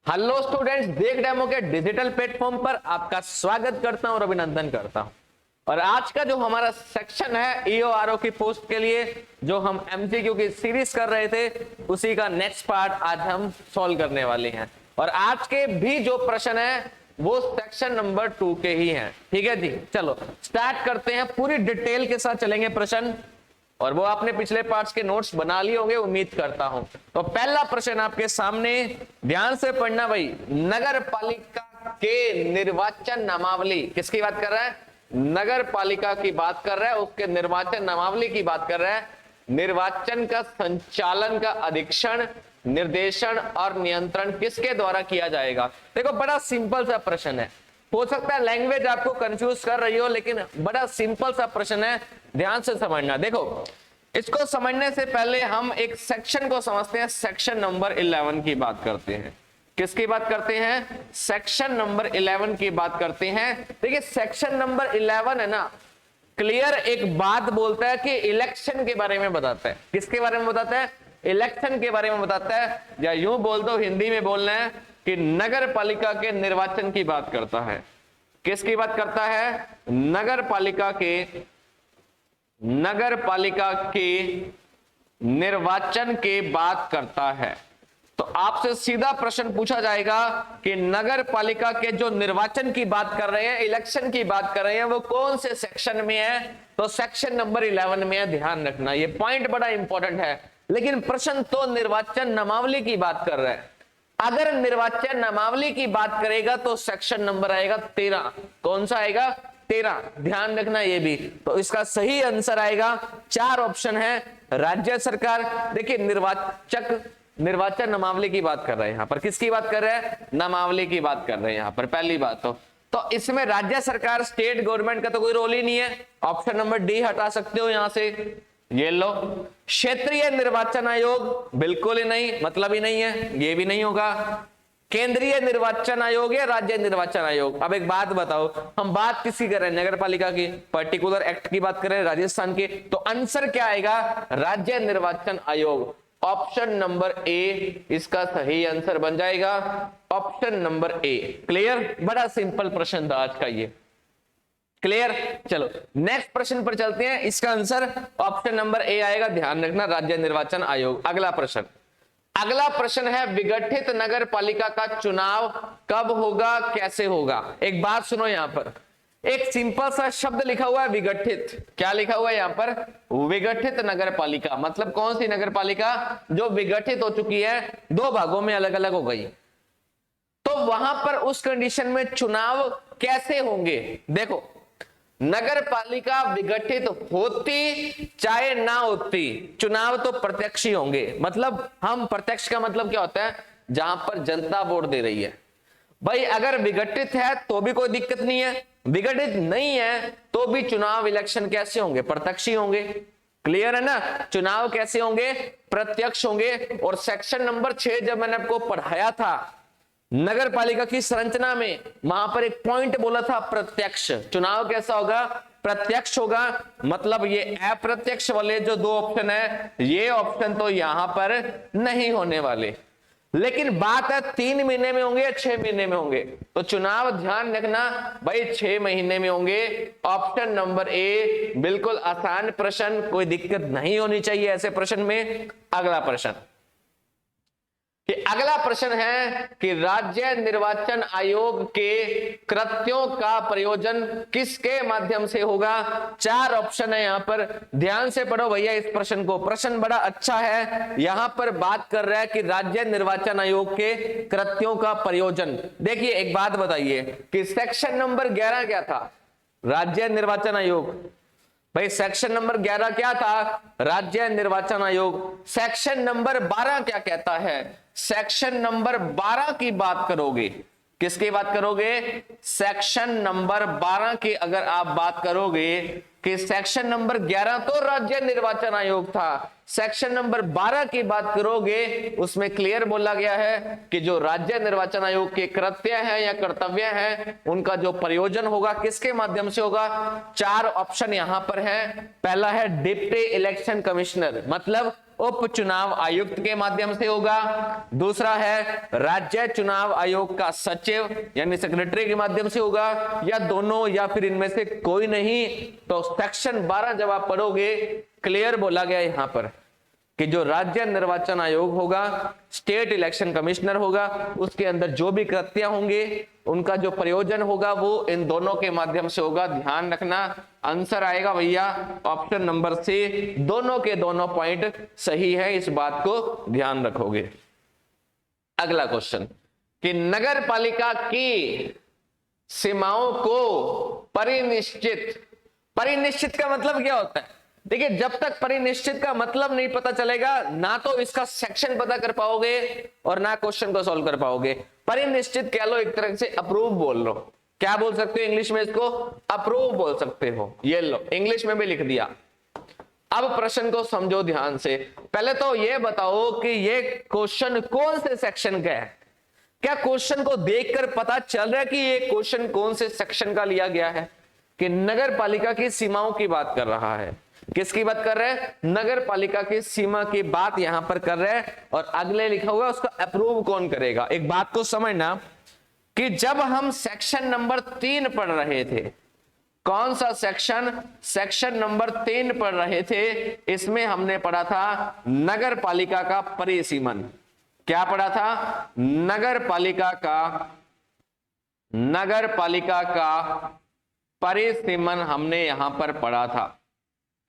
Hello students, देख demo के digital platform पर आपका स्वागत करता हूं और अभिनंदन करता हूं। और आज का जो हमारा सेक्शन है ईओआरओ की पोस्ट के लिए जो हम एमसीक्यू की सीरीज कर रहे थे, उसी का नेक्स्ट पार्ट आज हम सॉल्व करने वाले हैं। और आज के भी जो प्रश्न है वो सेक्शन नंबर 2 के ही हैं। ठीक है जी, चलो स्टार्ट करते हैं। पूरी डिटेल के साथ चलेंगे प्रश्न, और वो आपने पिछले पार्ट्स के नोट्स बना लिए होंगे उम्मीद करता हूं। तो पहला प्रश्न आपके सामने, ध्यान से पढ़ना भाई। नगर पालिका के निर्वाचन नामावली, किसकी बात कर रहा है? नगर पालिका की बात कर रहा है, उसके निर्वाचन नामावली की बात कर रहा है। निर्वाचन का संचालन का अधीक्षण, निर्देशन और नियंत्रण किसके द्वारा किया जाएगा? देखो बड़ा सिंपल सा प्रश्न है। हो सकता है लैंग्वेज आपको कंफ्यूज कर रही हो, लेकिन बड़ा सिंपल सा प्रश्न है, ध्यान से समझना। देखो इसको समझने से पहले हम एक सेक्शन को समझते हैं। सेक्शन नंबर 11 की बात करते हैं। किसकी बात करते हैं? सेक्शन नंबर 11 की बात करते हैं। देखिए सेक्शन नंबर 11 है ना, क्लियर एक बात बोलता है कि इलेक्शन के बारे में बताता है। किसके बारे में बताता है? इलेक्शन के बारे में बताता है। या यूं बोल दो, हिंदी में बोलना है कि नगर पालिका के निर्वाचन की बात करता है। किसकी बात करता है? नगर पालिका के निर्वाचन के बात करता है। तो आपसे सीधा प्रश्न पूछा जाएगा कि नगर पालिका के जो निर्वाचन की बात कर रहे हैं, इलेक्शन की बात कर रहे हैं, वो कौन से सेक्शन में है? तो सेक्शन नंबर 11 में है। ध्यान रखना, ये पॉइंट बड़ा इंपॉर्टेंट है। लेकिन प्रश्न तो निर्वाचन नामावली की बात कर रहा है। अगर निर्वाचन नामावली की बात करेगा तो सेक्शन नंबर आएगा 13। कौन सा आएगा? 13। ध्यान रखना ये भी। तो इसका सही आंसर आएगा, 4 ऑप्शन है। राज्य सरकार, देखिए निर्वाचन नामावली की बात कर रहे हैं। यहां पर किसकी बात कर रहे हैं? नामावली की बात कर रहे हैं यहां पर। पहली बात तो इसमें राज्य सरकार, स्टेट गवर्नमेंट का तो कोई रोल ही नहीं है। ऑप्शन नंबर डी हटा सकते हो यहां से, ये लो। क्षेत्रीय निर्वाचन आयोग, बिल्कुल ही नहीं, मतलब ही नहीं है, ये भी नहीं होगा। केंद्रीय निर्वाचन आयोग या राज्य निर्वाचन आयोग? अब एक बात बताओ, हम बात किसकी कर रहे हैं? नगर पालिका की, पर्टिकुलर एक्ट की बात कर रहे हैं, राजस्थान की। तो आंसर क्या आएगा? राज्य निर्वाचन आयोग। ऑप्शन नंबर ए इसका सही आंसर बन जाएगा। Option number A. क्लियर? बड़ा सिंपल प्रश्न था आज का ये। क्लियर? चलो नेक्स्ट प्रश्न पर चलते हैं। इसका आंसर ऑप्शन नंबर ए आएगा। ध्यान रखना, राज्य निर्वाचन आयोग। अगला प्रश्न है, विघटित नगर पालिका का चुनाव कब होगा, कैसे होगा? एक बात सुनो, यहां पर एक सिंपल सा शब्द लिखा हुआ है, विघटित। क्या लिखा हुआ है यहां पर? विघटित नगर पालिका। मतलब कौन सी नगर पालिका? जो विघटित हो चुकी है, 2 भागों में अलग अलग हो गई। तो वहां पर उस कंडीशन में चुनाव कैसे होंगे? देखो, नगर पालिका विघटित होती चाहे ना होती, चुनाव तो प्रत्यक्ष ही होंगे। मतलब हम प्रत्यक्ष का मतलब क्या होता है? जहां पर जनता वोट दे रही है। भाई अगर विघटित है तो भी कोई दिक्कत नहीं है, विघटित नहीं है तो भी चुनाव, इलेक्शन कैसे होंगे? प्रत्यक्ष ही होंगे। क्लियर है ना? चुनाव कैसे होंगे? प्रत्यक्ष होंगे। और सेक्शन नंबर 6 जब मैंने आपको पढ़ाया था नगर पालिका की संरचना में, वहां पर एक पॉइंट बोला था, प्रत्यक्ष। चुनाव कैसा होगा? प्रत्यक्ष होगा। मतलब ये अप्रत्यक्ष वाले जो 2 ऑप्शन है, ये ऑप्शन तो यहां पर नहीं होने वाले। लेकिन बात है 3 महीने में होंगे या 6 महीने में होंगे? तो चुनाव ध्यान रखना भाई 6 महीने में होंगे। ऑप्शन नंबर ए बिल्कुल आसान प्रश्न, कोई दिक्कत नहीं होनी चाहिए ऐसे प्रश्न में। अगला प्रश्न है कि राज्य निर्वाचन आयोग के कृत्यों का प्रयोजन किसके माध्यम से होगा? 4 ऑप्शन है यहां पर। ध्यान से पढ़ो भैया इस प्रश्न को, प्रश्न बड़ा अच्छा है। यहां पर बात कर रहा है कि राज्य निर्वाचन आयोग के कृत्यों का प्रयोजन। देखिए एक बात बताइए कि सेक्शन नंबर 11 क्या था? राज्य निर्वाचन आयोग। भाई सेक्शन नंबर 11 क्या था? राज्य निर्वाचन आयोग। सेक्शन नंबर 12 क्या कहता है? सेक्शन नंबर 12 की बात करोगे, किसकी बात करोगे? सेक्शन नंबर 12 की अगर आप बात करोगे कि सेक्शन नंबर 11 तो राज्य निर्वाचन आयोग था, सेक्शन नंबर 12 की बात करोगे उसमें क्लियर बोला गया है कि जो राज्य निर्वाचन आयोग के कृत्य हैं या कर्तव्य हैं उनका जो प्रयोजन होगा किसके माध्यम से होगा? 4 ऑप्शन यहां पर है। पहला है डिप्टी इलेक्शन कमिश्नर, मतलब उप चुनाव आयुक्त के माध्यम से होगा, दूसरा है राज्य चुनाव आयोग का सचिव यानी सेक्रेटरी के माध्यम से होगा, या दोनों या फिर इनमें से कोई नहीं। तो सेक्शन 12 जब आप पढ़ोगे क्लियर बोला गया यहां पर कि जो राज्य निर्वाचन आयोग होगा, स्टेट इलेक्शन कमिश्नर होगा, उसके अंदर जो भी कृत्य होंगे उनका जो प्रयोजन होगा वो इन दोनों के माध्यम से होगा। ध्यान रखना, आंसर आएगा भैया ऑप्शन नंबर सी, दोनों के दोनों पॉइंट सही है, इस बात को ध्यान रखोगे। अगला क्वेश्चन कि नगर पालिका की सीमाओं को परिनिश्चित का मतलब क्या होता है? देखिए, जब तक परिनिश्चित का मतलब नहीं पता चलेगा ना तो इसका सेक्शन पता कर पाओगे और ना क्वेश्चन को सॉल्व कर पाओगे। परिनिश्चित कह लो, एक तरह से अप्रूव बोल लो। क्या बोल सकते हो इंग्लिश में इसको? अप्रूव बोल सकते हो। ये लो, इंग्लिश में भी लिख दिया। अब प्रश्न को समझो ध्यान से। पहले तो ये बताओ कि ये क्वेश्चन कौन से सेक्शन का है? क्या क्वेश्चन को देखकर पता चल रहा है कि ये क्वेश्चन कौन से सेक्शन का लिया गया है? कि नगर पालिका की सीमाओं की बात कर रहा है। किसकी बात कर रहे हैं? नगर पालिका की सीमा की बात यहां पर कर रहे हैं। और अगले लिखा होगा उसका अप्रूव कौन करेगा। एक बात को समझना कि जब हम सेक्शन नंबर 3 पढ़ रहे थे, कौन सा सेक्शन? सेक्शन नंबर 3 पढ़ रहे थे, इसमें हमने पढ़ा था नगर पालिका का परिसीमन। क्या पढ़ा था? नगर पालिका का परिसीमन हमने यहां पर पढ़ा था।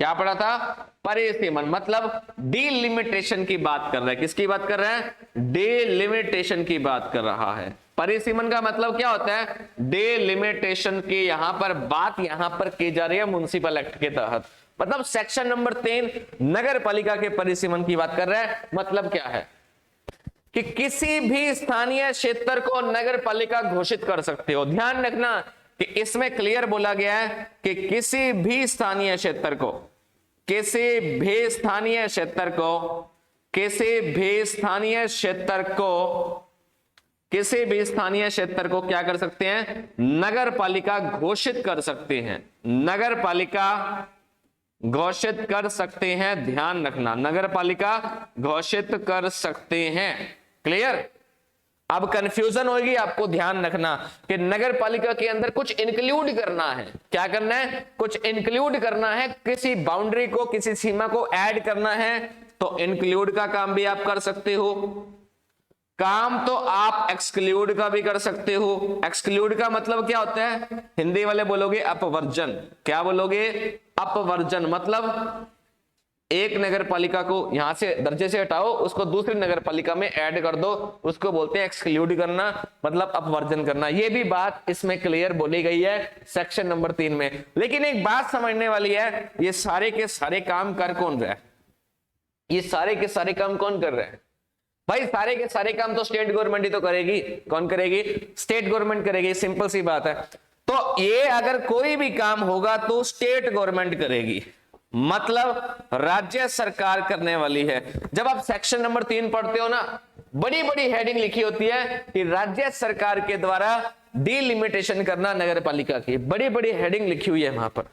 क्या पढ़ा था? परिसीमन मतलब डिलिमिटेशन की बात कर रहा है। किसकी बात कर रहा है? डिलिमिटेशन की बात कर रहा है। परिसीमन का मतलब क्या होता है? डिलिमिटेशन की यहां पर बात यहां पर की जा रही है म्युनिसिपल एक्ट के तहत। मतलब सेक्शन नंबर 3 नगर पालिका के परिसीमन की बात कर रहा है। मतलब क्या है कि किसी भी स्थानीय क्षेत्र को नगर पालिका घोषित कर सकते हो। ध्यान रखना कि इसमें क्लियर बोला गया है कि किसी भी स्थानीय क्षेत्र को क्या कर सकते हैं? नगर पालिका घोषित कर सकते हैं। नगर पालिका घोषित कर सकते हैं। ध्यान रखना, नगर पालिका घोषित कर सकते हैं। क्लियर? अब कंफ्यूजन होगी आपको। ध्यान रखना कि नगर पालिका के अंदर कुछ इंक्लूड करना है। क्या करना है? कुछ इंक्लूड करना है, किसी बाउंड्री को, किसी सीमा को ऐड करना है। तो इंक्लूड का काम भी आप कर सकते हो, काम तो आप एक्सक्लूड का भी कर सकते हो। एक्सक्लूड का मतलब क्या होता है? हिंदी वाले बोलोगे अपवर्जन। क्या बोलोगे? अपवर्जन मतलब एक नगर पालिका को यहां से दर्जे से हटाओ, उसको दूसरी नगर पालिका में ऐड कर दो, उसको बोलते हैं एक्सक्लूड करना, मतलब अपवर्जन करना। ये भी बात इसमें क्लियर बोली गई है सेक्शन नंबर 3 में। लेकिन एक बात समझने वाली है, ये सारे के सारे काम कर कौन रहा है? ये सारे के सारे काम कौन कर रहे हैं भाई? सारे के सारे काम तो स्टेट गवर्नमेंट ही तो करेगी। कौन करेगी? स्टेट गवर्नमेंट करेगी। सिंपल सी बात है। तो ये अगर कोई भी काम होगा तो स्टेट गवर्नमेंट करेगी, मतलब राज्य सरकार करने वाली है। जब आप सेक्शन नंबर 3 पढ़ते हो ना, बड़ी बड़ी हेडिंग लिखी होती है कि राज्य सरकार के द्वारा डिलिमिटेशन करना नगर पालिका की, बड़ी बड़ी हेडिंग लिखी हुई है वहां पर।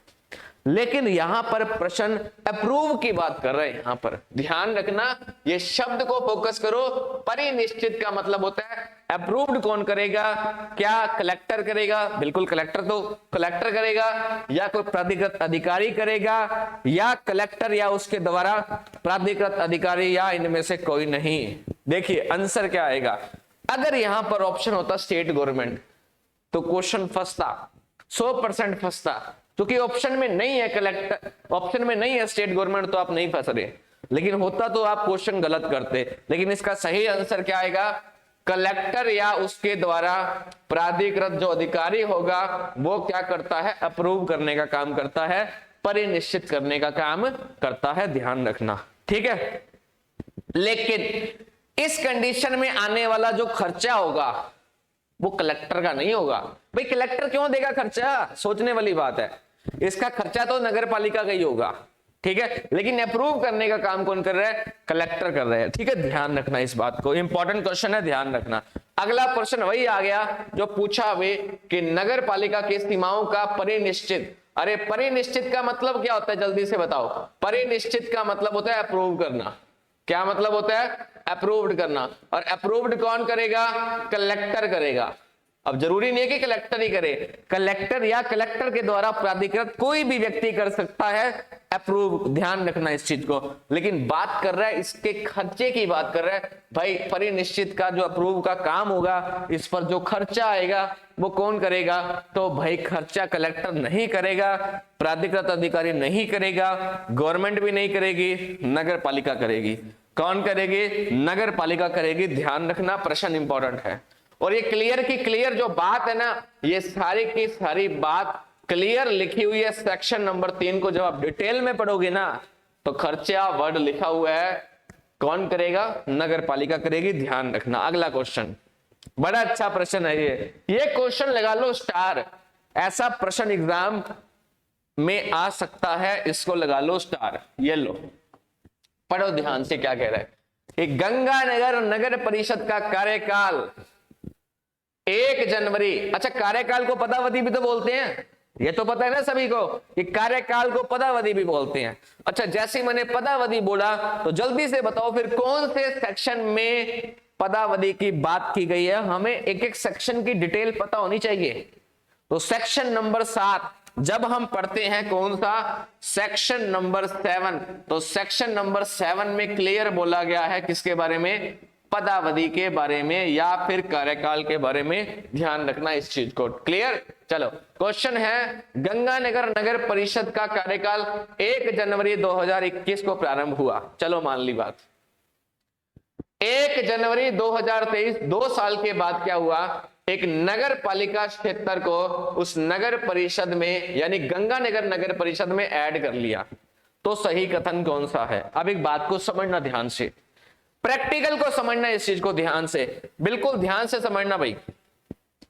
लेकिन यहां पर प्रश्न अप्रूव की बात कर रहे हैं। यहां पर ध्यान रखना, ये शब्द को फोकस करो। परिनिश्चित का मतलब होता है अप्रूव्ड कौन करेगा? क्या कलेक्टर करेगा? बिल्कुल कलेक्टर तो कलेक्टर करेगा, या कोई प्राधिकृत अधिकारी करेगा, या कलेक्टर या उसके द्वारा प्राधिकृत अधिकारी, या इनमें से कोई नहीं। देखिए आंसर क्या आएगा। अगर यहां पर ऑप्शन होता स्टेट गवर्नमेंट तो क्वेश्चन फंसता, 100% फंसता। क्योंकि ऑप्शन में नहीं है कलेक्टर, ऑप्शन में नहीं है स्टेट गवर्नमेंट, तो आप नहीं फंस रहे। लेकिन होता तो आप क्वेश्चन गलत करते। लेकिन इसका सही आंसर क्या आएगा? कलेक्टर या उसके द्वारा प्राधिकृत जो अधिकारी होगा वो क्या करता है? अप्रूव करने का काम करता है, परिनिश्चित करने का काम करता है। ध्यान रखना, ठीक है। लेकिन इस कंडीशन में आने वाला जो खर्चा होगा वो कलेक्टर का नहीं होगा। भाई कलेक्टर क्यों देगा खर्चा? सोचने वाली बात है। इसका खर्चा तो नगर पालिका का ही होगा, ठीक है। लेकिन अप्रूव करने का काम कौन कर रहा है? कलेक्टर कर रहे हैं, ठीक है। ध्यान रखना इस बात को, इंपॉर्टेंट क्वेश्चन है, ध्यान रखना। अगला प्रश्न वही आ गया जो पूछा हुए कि नगर पालिका की सीमाओं का परिनिश्चित। अरे परिनिश्चित का मतलब क्या होता है? जल्दी से बताओ। परिनिश्चित का मतलब होता है अप्रूव करना। क्या मतलब होता है? अप्रूव्ड करना। और अप्रूव्ड कौन करेगा? कलेक्टर करेगा। अब जरूरी नहीं है कि कलेक्टर ही करे, कलेक्टर या कलेक्टर के द्वारा प्राधिकृत कोई भी व्यक्ति कर सकता है अप्रूव। ध्यान रखना इस चीज को। लेकिन बात कर रहा है इसके खर्चे की बात कर रहा है भाई। परिनिश्चित का जो अप्रूव का काम होगा, इस पर जो खर्चा आएगा वो कौन करेगा? तो भाई खर्चा कलेक्टर नहीं करेगा, प्राधिकृत अधिकारी नहीं करेगा, गवर्नमेंट भी नहीं करेगी, नगर पालिका करेगी। कौन करेगी? नगर पालिका करेगी। ध्यान रखना, प्रश्न इंपॉर्टेंट है। और ये क्लियर की क्लियर जो बात है ना, ये सारी की सारी बात क्लियर लिखी हुई है सेक्शन नंबर 3 को। जब आप डिटेल में पढ़ोगे ना तो खर्चा वर्ड लिखा हुआ है, कौन करेगा? नगर पालिका करेगी। ध्यान रखना। अगला क्वेश्चन बड़ा अच्छा प्रश्न है ये क्वेश्चन लगा लो स्टार। ऐसा प्रश्न एग्जाम में आ सकता है, इसको लगा लो स्टार। ये लो, पढ़ो ध्यान से क्या कह रहा है कि गंगानगर नगर परिषद का कार्यकाल 1 जनवरी। अच्छा, कार्यकाल को पदावधि भी तो बोलते हैं, ये तो पता है ना सभी को कि कार्यकाल को पदावधि भी बोलते हैं। अच्छा, जैसे मैंने पदावधि बोला तो जल्दी से बताओ फिर कौन से सेक्शन में पदावधि की बात की गई है? हमें एक एक सेक्शन की डिटेल पता होनी चाहिए। तो सेक्शन नंबर 7 जब हम पढ़ते हैं, कौन सा? Section number 7। तो सेक्शन नंबर 7 में क्लियर बोला गया है किसके बारे में? पदावधि के बारे में या फिर कार्यकाल के बारे में। ध्यान रखना इस चीज को। क्लियर? चलो, क्वेश्चन है गंगानगर नगर परिषद का कार्यकाल 1 जनवरी 2021 को प्रारंभ हुआ। चलो मान ली बात। 1 जनवरी 2023, 2 साल के बाद क्या हुआ? एक नगर पालिका क्षेत्र को उस नगर परिषद में यानी गंगानगर नगर परिषद में ऐड कर लिया। तो सही कथन कौन सा है? अब एक बात को समझना ध्यान से, प्रैक्टिकल को समझना, इस चीज को ध्यान से, बिल्कुल ध्यान से समझना भाई।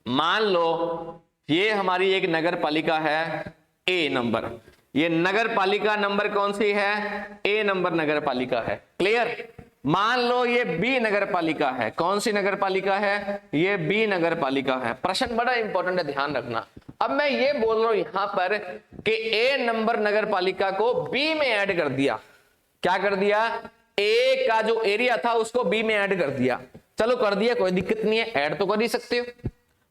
मान लो ये हमारी एक नगर पालिका है ए नंबर। ये नगर पालिका नंबर कौन सी है? ए नंबर नगर पालिका है। क्लियर? मान लो ये बी नगर पालिका है। कौन सी नगर पालिका है? ये बी नगर पालिका है। प्रश्न बड़ा इंपॉर्टेंट है, ध्यान रखना। अब मैं ये बोल रहा हूं यहां पर कि ए नंबर नगर पालिका को बी में ऐड कर दिया। क्या कर दिया? ए का जो एरिया था उसको बी में ऐड कर दिया। चलो कर दिया, कोई दिक्कत नहीं है, ऐड तो कर ही सकते हो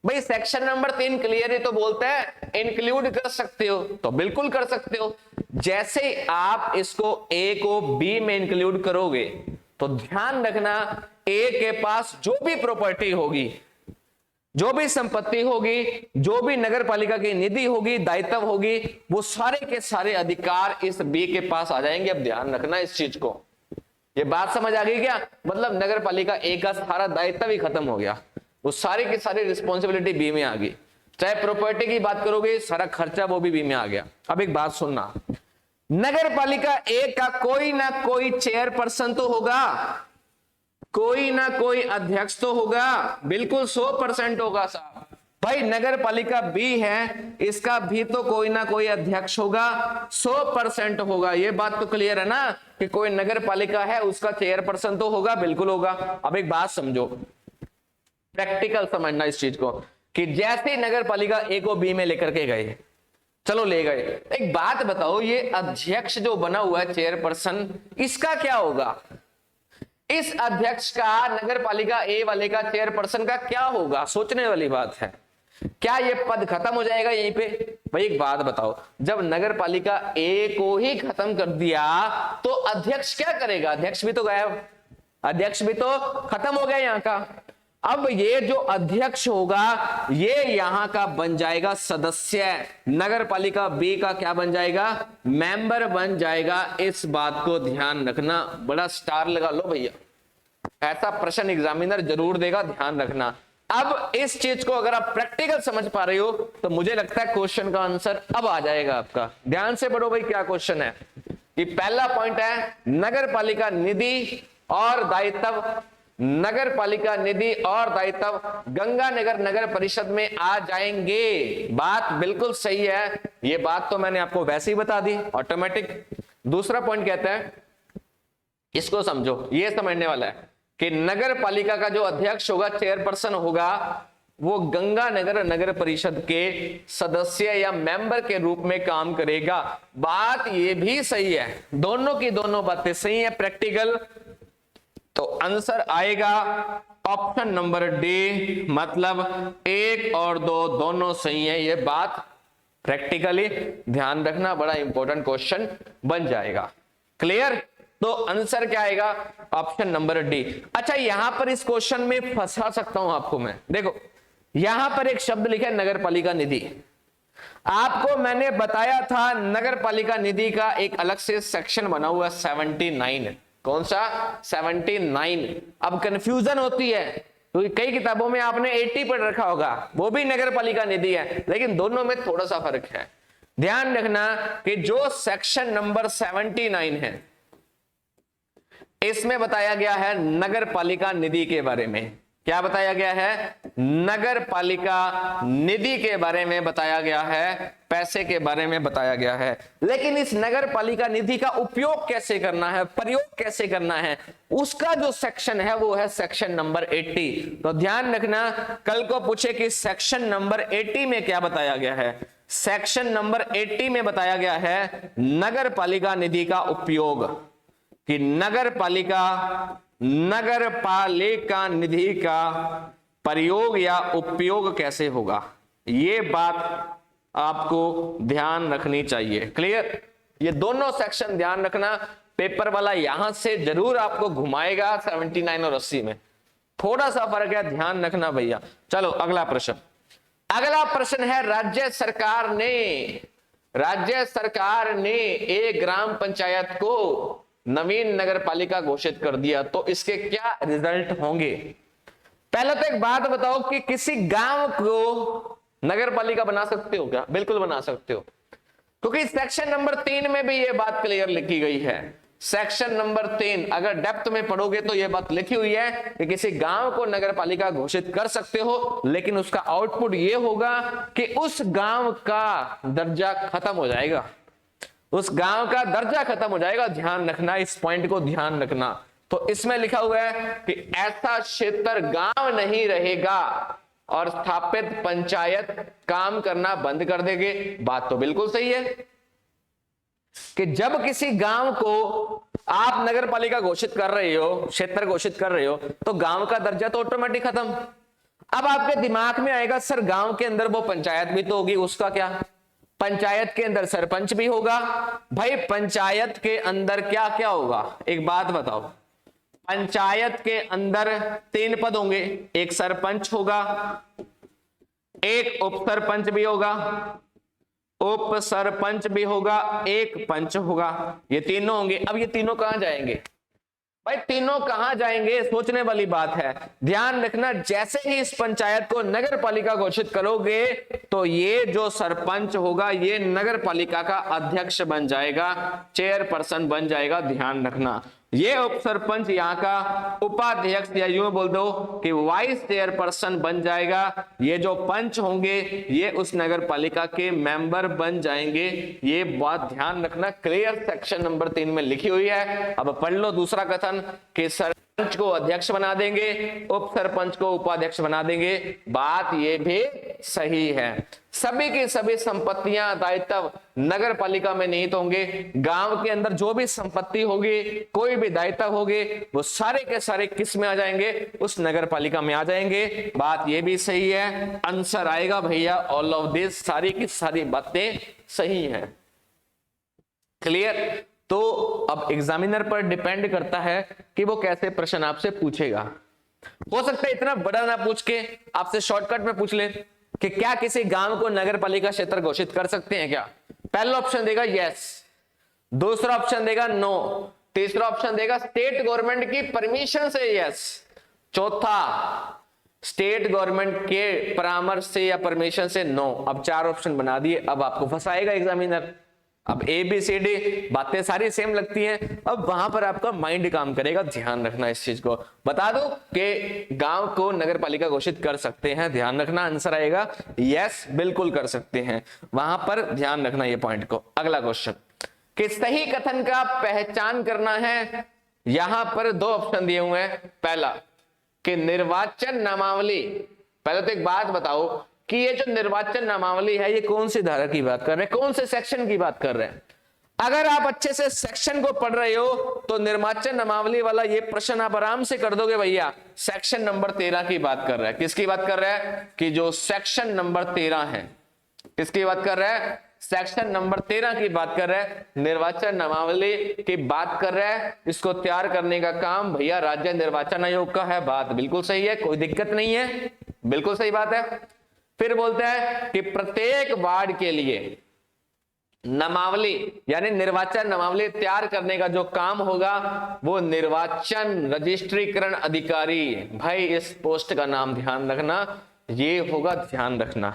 भाई। सेक्शन नंबर 3 क्लियर है तो बोलता है इंक्लूड कर सकते हो, तो बिल्कुल कर सकते हो। जैसे आप इसको ए को बी में इंक्लूड करोगे तो ध्यान रखना ए के पास जो भी प्रॉपर्टी होगी, जो भी संपत्ति होगी, जो भी नगर पालिका की निधि होगी, दायित्व होगी, वो सारे के सारे अधिकार इस बी के पास आ जाएंगे। अब ध्यान रखना इस चीज को। ये बात समझ आ गई क्या? मतलब नगर पालिका ए का सारा दायित्व ही खत्म हो गया, वो सारी की सारी रिस्पॉन्सिबिलिटी बी में आ गई। चाहे प्रॉपर्टी की बात करोगे, सारा खर्चा वो भी बी में आ गया। अब एक बात सुनना, नगर पालिका ए का कोई ना कोई चेयरपर्सन तो होगा, कोई ना कोई अध्यक्ष तो होगा, बिल्कुल 100% होगा साहब। भाई नगर पालिका बी है, इसका भी तो कोई ना कोई अध्यक्ष होगा, 100% होगा। ये बात तो क्लियर है ना कि कोई नगर पालिका है उसका चेयरपर्सन तो होगा, बिल्कुल होगा। अब एक बात समझो, प्रैक्टिकल समझना इस चीज को कि जैसे नगर पालिका ए को बी में लेकर के गए, चलो ले गए, एक बात बताओ, ये अध्यक्ष जो बना हुआ है चेयरपर्सन, इसका क्या होगा? इस अध्यक्ष का नगर पालिका ए वाले का चेयरपर्सन का क्या होगा? सोचने वाली बात है। क्या ये पद खत्म हो जाएगा यहीं पे? भाई एक बात बताओ, जब नगर पालिका ए को ही खत्म कर दिया तो अध्यक्ष क्या करेगा? अध्यक्ष भी तो गायब, अध्यक्ष भी तो खत्म हो गया यहाँ का। अब ये जो अध्यक्ष होगा ये यहां का बन जाएगा सदस्य, नगर पालिका बी का क्या बन जाएगा? मेंबर बन जाएगा। इस बात को ध्यान रखना, बड़ा स्टार लगा लो भैया, ऐसा प्रश्न एग्जामिनर जरूर देगा, ध्यान रखना। अब इस चीज को अगर आप प्रैक्टिकल समझ पा रहे हो तो मुझे लगता है क्वेश्चन का आंसर अब आ जाएगा आपका। ध्यान से पढ़ो भाई, क्या क्वेश्चन है कि पहला पॉइंट है नगर पालिका निधि और दायित्व, नगर पालिका निधि और दायित्व गंगानगर नगर परिषद में आ जाएंगे। बात बिल्कुल सही है, ये बात तो मैंने आपको वैसे ही बता दी, ऑटोमेटिक। दूसरा पॉइंट कहता है, इसको समझो, ये समझने वाला है कि नगर पालिका का जो अध्यक्ष होगा, चेयरपर्सन होगा, वो गंगानगर नगर परिषद के सदस्य या मेंबर के रूप में काम करेगा। बात ये भी सही है, दोनों की दोनों बातें सही है, प्रैक्टिकल तो आंसर आएगा ऑप्शन नंबर डी, मतलब 1 और 2 दोनों सही है। ये बात प्रैक्टिकली ध्यान रखना, बड़ा इंपॉर्टेंट क्वेश्चन बन जाएगा। क्लियर? तो आंसर क्या आएगा? Option number D. अच्छा, यहां पर इस क्वेश्चन में फंसा सकता हूं आपको मैं। देखो यहां पर एक शब्द लिखा है नगर पालिका निधि। आपको मैंने बताया था नगर पालिका निधि का एक अलग से सेक्शन बना हुआ 79। कौन सा? 79। अब कंफ्यूजन होती है तो कई किताबों में आपने 80 पढ़ रखा होगा, वो भी नगर पालिका निधि है, लेकिन दोनों में थोड़ा सा फर्क है। ध्यान रखना कि जो सेक्शन नंबर 79 है इसमें बताया गया है नगर पालिका निधि के बारे में। क्या बताया गया है? नगर पालिका निधि के बारे में बताया गया है, पैसे के बारे में बताया गया है। लेकिन इस नगर पालिका निधि का उपयोग कैसे करना है, प्रयोग कैसे करना है, उसका जो सेक्शन है वो है सेक्शन नंबर 80। तो ध्यान रखना, कल को पूछे कि सेक्शन नंबर 80 में क्या बताया गया है। सेक्शन नंबर 80 में बताया गया है नगर पालिका निधि का उपयोग, कि नगर पालिका निधि का प्रयोग या उपयोग कैसे होगा। ये बात आपको ध्यान रखनी चाहिए। क्लियर? ये दोनों सेक्शन ध्यान रखना, पेपर वाला यहां से जरूर आपको घुमाएगा 79 और 80 में, थोड़ा सा फर्क है, ध्यान रखना भैया। चलो अगला प्रश्न। अगला प्रश्न है, राज्य सरकार ने एक ग्राम पंचायत को नवीन नगर पालिका घोषित कर दिया, तो इसके क्या रिजल्ट होंगे? पहले तो एक बात बताओ कि किसी गांव को नगर पालिका बना सकते हो क्या? बिल्कुल बना सकते हो, क्योंकि सेक्शन नंबर 3 में भी ये बात क्लियर लिखी गई है। सेक्शन नंबर 3 अगर डेप्थ में पढ़ोगे तो ये बात लिखी हुई है कि किसी गांव को नगर पालिका घोषित कर सकते हो, लेकिन उसका आउटपुट ये होगा कि उस गांव का दर्जा खत्म हो जाएगा, उस गांव का दर्जा खत्म हो जाएगा। ध्यान रखना, इस पॉइंट को ध्यान रखना। तो इसमें लिखा हुआ है कि ऐसा क्षेत्र गांव नहीं रहेगा और स्थापित पंचायत काम करना बंद कर देंगे। बात तो बिल्कुल सही है कि जब किसी गांव को आप नगर पालिका घोषित कर रहे हो, क्षेत्र घोषित कर रहे हो, तो गांव का दर्जा तो ऑटोमेटिक खत्म। अब आपके दिमाग में आएगा सर गांव के अंदर वो पंचायत भी तो होगी, उसका क्या? पंचायत के अंदर सरपंच भी होगा। भाई पंचायत के अंदर क्या क्या होगा, एक बात बताओ। पंचायत के अंदर 3 पद होंगे, एक सरपंच होगा, एक उप सरपंच भी होगा, उप सरपंच भी होगा, एक पंच होगा। ये तीनों होंगे। अब ये तीनों कहां जाएंगे? भाई तीनों कहां जाएंगे, सोचने वाली बात है। ध्यान रखना, जैसे ही इस पंचायत को नगर पालिका घोषित करोगे तो ये जो सरपंच होगा ये नगर पालिका का अध्यक्ष बन जाएगा, चेयरपर्सन बन जाएगा। ध्यान रखना, ये उप सरपंच यहाँ का उपाध्यक्ष या यूं बोल दो कि वाइस चेयरपर्सन बन जाएगा। ये जो पंच होंगे ये उस नगर पालिका के मेंबर बन जाएंगे। ये बात ध्यान रखना, क्लियर सेक्शन नंबर 3 में लिखी हुई है। अब पढ़ लो दूसरा कथन कि सरपंच को अध्यक्ष बना देंगे, उप सरपंच को उपाध्यक्ष बना देंगे। बात ये भी सही है। सभी की सभी संपत्तियां दायित्व नगर पालिका में निहित होंगे। गांव के अंदर जो भी संपत्ति होगी, कोई भी दायित्व होंगे, वो सारे के सारे किस में आ जाएंगे? उस नगर पालिका में आ जाएंगे। बात ये भी सही है। आंसर आएगा भैया ऑल ऑफ दिस, सारी की सारी बातें सही है। क्लियर? तो अब एग्जामिनर पर डिपेंड करता है कि वो कैसे प्रश्न आपसे पूछेगा। हो सकता है इतना बड़ा ना पूछ के आपसे शॉर्टकट में पूछ ले कि क्या किसी गांव को नगर पालिका क्षेत्र घोषित कर सकते हैं क्या? पहला ऑप्शन देगा यस, दूसरा ऑप्शन देगा नो, तीसरा ऑप्शन देगा स्टेट गवर्नमेंट की परमिशन से यस, चौथा स्टेट गवर्नमेंट के परामर्श से या परमिशन से नो। अब 4 ऑप्शन बना दिए। अब आपको फंसाएगा एग्जामिनर। अब ABCD बातें सारी सेम लगती हैं, अब वहां पर आपका माइंड काम करेगा। ध्यान रखना इस चीज को। बता दो कि गांव को नगर पालिका घोषित कर सकते हैं। ध्यान रखना, आंसर आएगा यस, बिल्कुल कर सकते हैं। वहां पर ध्यान रखना ये पॉइंट को। अगला क्वेश्चन कि सही कथन का पहचान करना है। यहां पर 2 ऑप्शन दिए हुए हैं। पहला कि निर्वाचन नामावली, पहले तो एक बात बताओ कि ये जो निर्वाचन नामावली है ये कौन सी धारा की बात कर रहे हैं, कौन से सेक्शन की बात कर रहे हैं? अगर आप अच्छे से सेक्शन को पढ़ रहे हो तो निर्वाचन नामावली वाला ये प्रश्न आप आराम से कर दोगे भैया। सेक्शन नंबर 13 की बात कर रहा है। किसकी बात कर रहा है? कि जो सेक्शन नंबर 13 है, किसकी बात कर रहा है? सेक्शन नंबर 13 की बात कर रहा है, निर्वाचन नामावली की बात कर रहा है। इसको तैयार करने का काम भैया राज्य निर्वाचन आयोग का है। बात बिल्कुल सही है, कोई दिक्कत नहीं है, बिल्कुल सही बात है। फिर बोलते हैं कि प्रत्येक वार्ड के लिए नामावली यानी निर्वाचन नामावली तैयार करने का जो काम होगा वो निर्वाचन रजिस्ट्रीकरण अधिकारी, भाई इस पोस्ट का नाम ध्यान रखना, ये होगा, ध्यान रखना।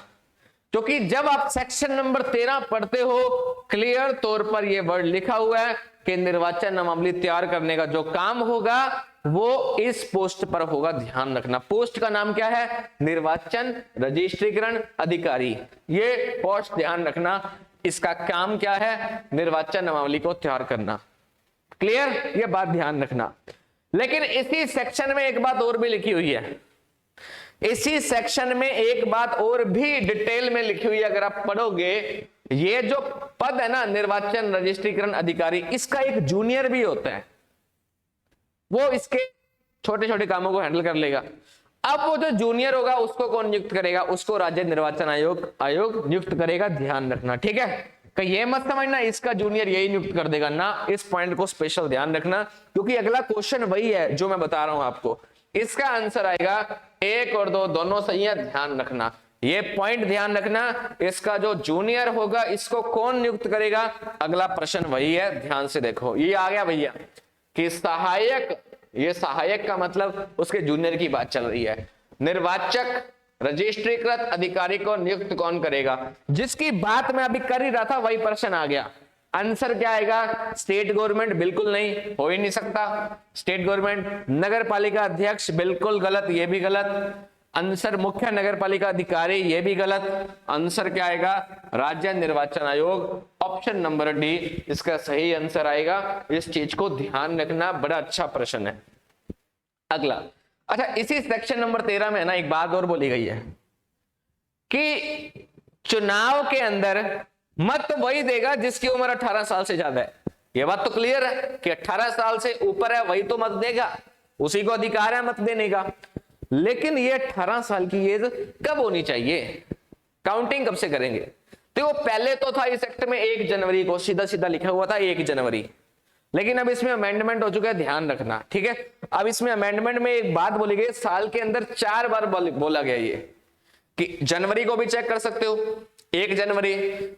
क्योंकि जब आप सेक्शन नंबर 13 पढ़ते हो क्लियर तौर पर यह वर्ड लिखा हुआ है कि निर्वाचन नामावली तैयार करने का जो काम होगा वो इस पोस्ट पर होगा, ध्यान रखना। पोस्ट का नाम क्या है? निर्वाचन रजिस्ट्रीकरण अधिकारी। ये पोस्ट ध्यान रखना, इसका काम क्या है? निर्वाचन नामावली को तैयार करना। क्लियर? ये बात ध्यान रखना। लेकिन इसी सेक्शन में एक बात और भी लिखी हुई है, इसी सेक्शन में एक बात और भी डिटेल में लिखी हुई है। अगर आप पढ़ोगे, ये जो पद है ना निर्वाचन रजिस्ट्रीकरण अधिकारी, इसका एक जूनियर भी होता है, वो इसके छोटे छोटे कामों को हैंडल कर लेगा। अब वो जो जूनियर होगा उसको कौन नियुक्त करेगा? उसको राज्य निर्वाचन आयोग नियुक्त करेगा, ध्यान रखना। ठीक है, कहीं ये मत समझना इसका जूनियर यही नियुक्त कर देगा ना, इस पॉइंट को स्पेशल ध्यान रखना, क्योंकि अगला क्वेश्चन वही है जो मैं बता रहा हूं आपको। इसका आंसर आएगा 1 और 2 दोनों सही है, ध्यान रखना। ये पॉइंट ध्यान रखना, इसका जो जूनियर होगा इसको कौन नियुक्त करेगा? अगला प्रश्न वही है, ध्यान से देखो। ये आ गया भैया कि सहायक, ये सहायक का मतलब उसके जूनियर की बात चल रही है। निर्वाचक रजिस्ट्रीकृत अधिकारी को नियुक्त कौन करेगा? जिसकी बात मैं अभी कर ही रहा था वही प्रश्न आ गया। आंसर क्या आएगा? स्टेट गवर्नमेंट, बिल्कुल नहीं, हो ही नहीं सकता स्टेट गवर्नमेंट। नगर पालिका अध्यक्ष, बिल्कुल गलत, ये भी गलत। आंसर मुख्य नगर पालिका अधिकारी, ये भी गलत। आंसर क्या आएगा? राज्य निर्वाचन आयोग, ऑप्शन नंबर डी इसका सही आंसर आएगा। इस चीज को ध्यान रखना, बड़ा अच्छा प्रश्न है। अगला, अच्छा इसी सेक्शन नंबर 13 में ना एक बात और बोली गई है कि चुनाव के अंदर मत वही देगा जिसकी उम्र 18 साल से ज्यादा है। यह बात तो क्लियर है कि 18 साल से ऊपर है वही तो मत देगा, उसी को अधिकार है मत देने का। लेकिन ये 18 साल की एज कब होनी चाहिए? काउंटिंग कब से करेंगे? तो वो पहले तो था इस एक्ट में 1 जनवरी को, सीधा सीधा लिखा हुआ था 1 जनवरी, लेकिन अब इसमें अमेंडमेंट हो चुका है, ध्यान रखना। ठीक है, अब इसमें अमेंडमेंट में एक बात बोली गई, साल के अंदर 4 बार बोला गया ये कि जनवरी को भी चेक कर सकते हो, 1 जनवरी,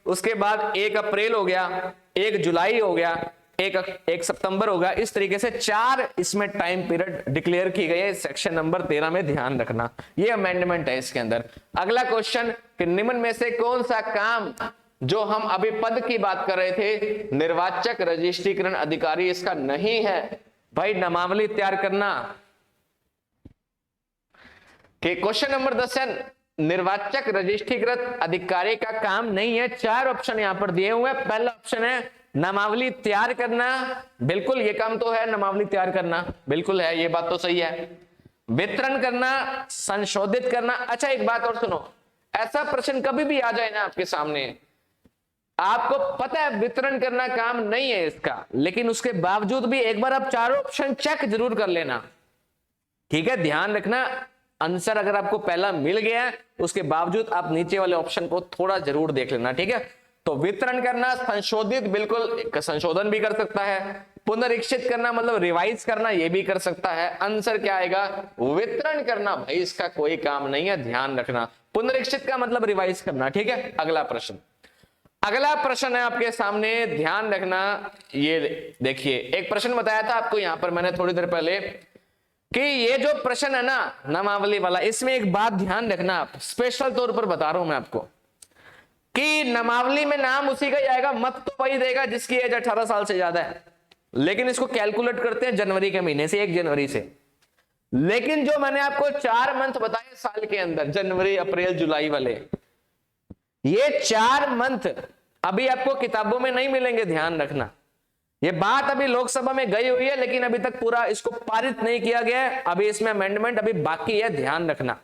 उसके बाद 1 अप्रैल हो गया, 1 जुलाई हो गया, 1 सितंबर होगा। इस तरीके से 4 इसमें टाइम पीरियड डिक्लेयर की गई है सेक्शन नंबर 13 में, ध्यान रखना। ये अमेंडमेंट है इसके अंदर। अगला क्वेश्चन कि निम्न में से कौन सा काम जो हम अभी पद की बात कर रहे थे निर्वाचक रजिस्ट्रीकरण अधिकारी इसका नहीं है? भाई नामावली तैयार करना। कि क्वेश्चन नंबर 10 है निर्वाचक रजिस्ट्रीकृत अधिकारी का काम नहीं है। 4 ऑप्शन यहां पर दिए हुए हैं। पहला ऑप्शन है नामावली तैयार करना, बिल्कुल ये काम तो है, नामावली तैयार करना बिल्कुल है, ये बात तो सही है। वितरण करना, संशोधित करना। अच्छा एक बात और सुनो, ऐसा प्रश्न कभी भी आ जाए ना आपके सामने, आपको पता है वितरण करना काम नहीं है इसका, लेकिन उसके बावजूद भी एक बार आप 4 ऑप्शन चेक जरूर कर लेना। ठीक है, ध्यान रखना, आंसर अगर आपको पहला मिल गया है उसके बावजूद आप नीचे वाले ऑप्शन को थोड़ा जरूर देख लेना। ठीक है, तो वितरण करना, संशोधित, बिल्कुल संशोधन भी कर सकता है। पुनरीक्षित करना मतलब रिवाइज करना, ये भी कर सकता है। आंसर क्या आएगा? वितरण करना। भाई इसका कोई काम नहीं है, ध्यान रखना। पुनरीक्षित का मतलब रिवाइज करना। ठीक है, अगला प्रश्न, अगला प्रश्न है आपके सामने, ध्यान रखना। ये देखिए, एक प्रश्न बताया था आपको यहां पर मैंने थोड़ी देर पहले कि ये जो प्रश्न है ना नामावली वाला, इसमें एक बात ध्यान रखना, आप स्पेशल तौर पर बता रहा हूं मैं आपको कि नामावली में नाम उसी का ही आएगा, मत तो वही देगा जिसकी एज 18 साल से ज्यादा है। लेकिन इसको कैलकुलेट करते हैं जनवरी के महीने से, 1 जनवरी से। लेकिन जो मैंने आपको 4 मंथ बताए साल के अंदर, जनवरी, अप्रैल, जुलाई वाले, ये 4 मंथ अभी आपको किताबों में नहीं मिलेंगे, ध्यान रखना। ये बात अभी लोकसभा में गई हुई है लेकिन अभी तक पूरा इसको पारित नहीं किया गया है, अभी इसमें अमेंडमेंट अभी बाकी है, ध्यान रखना।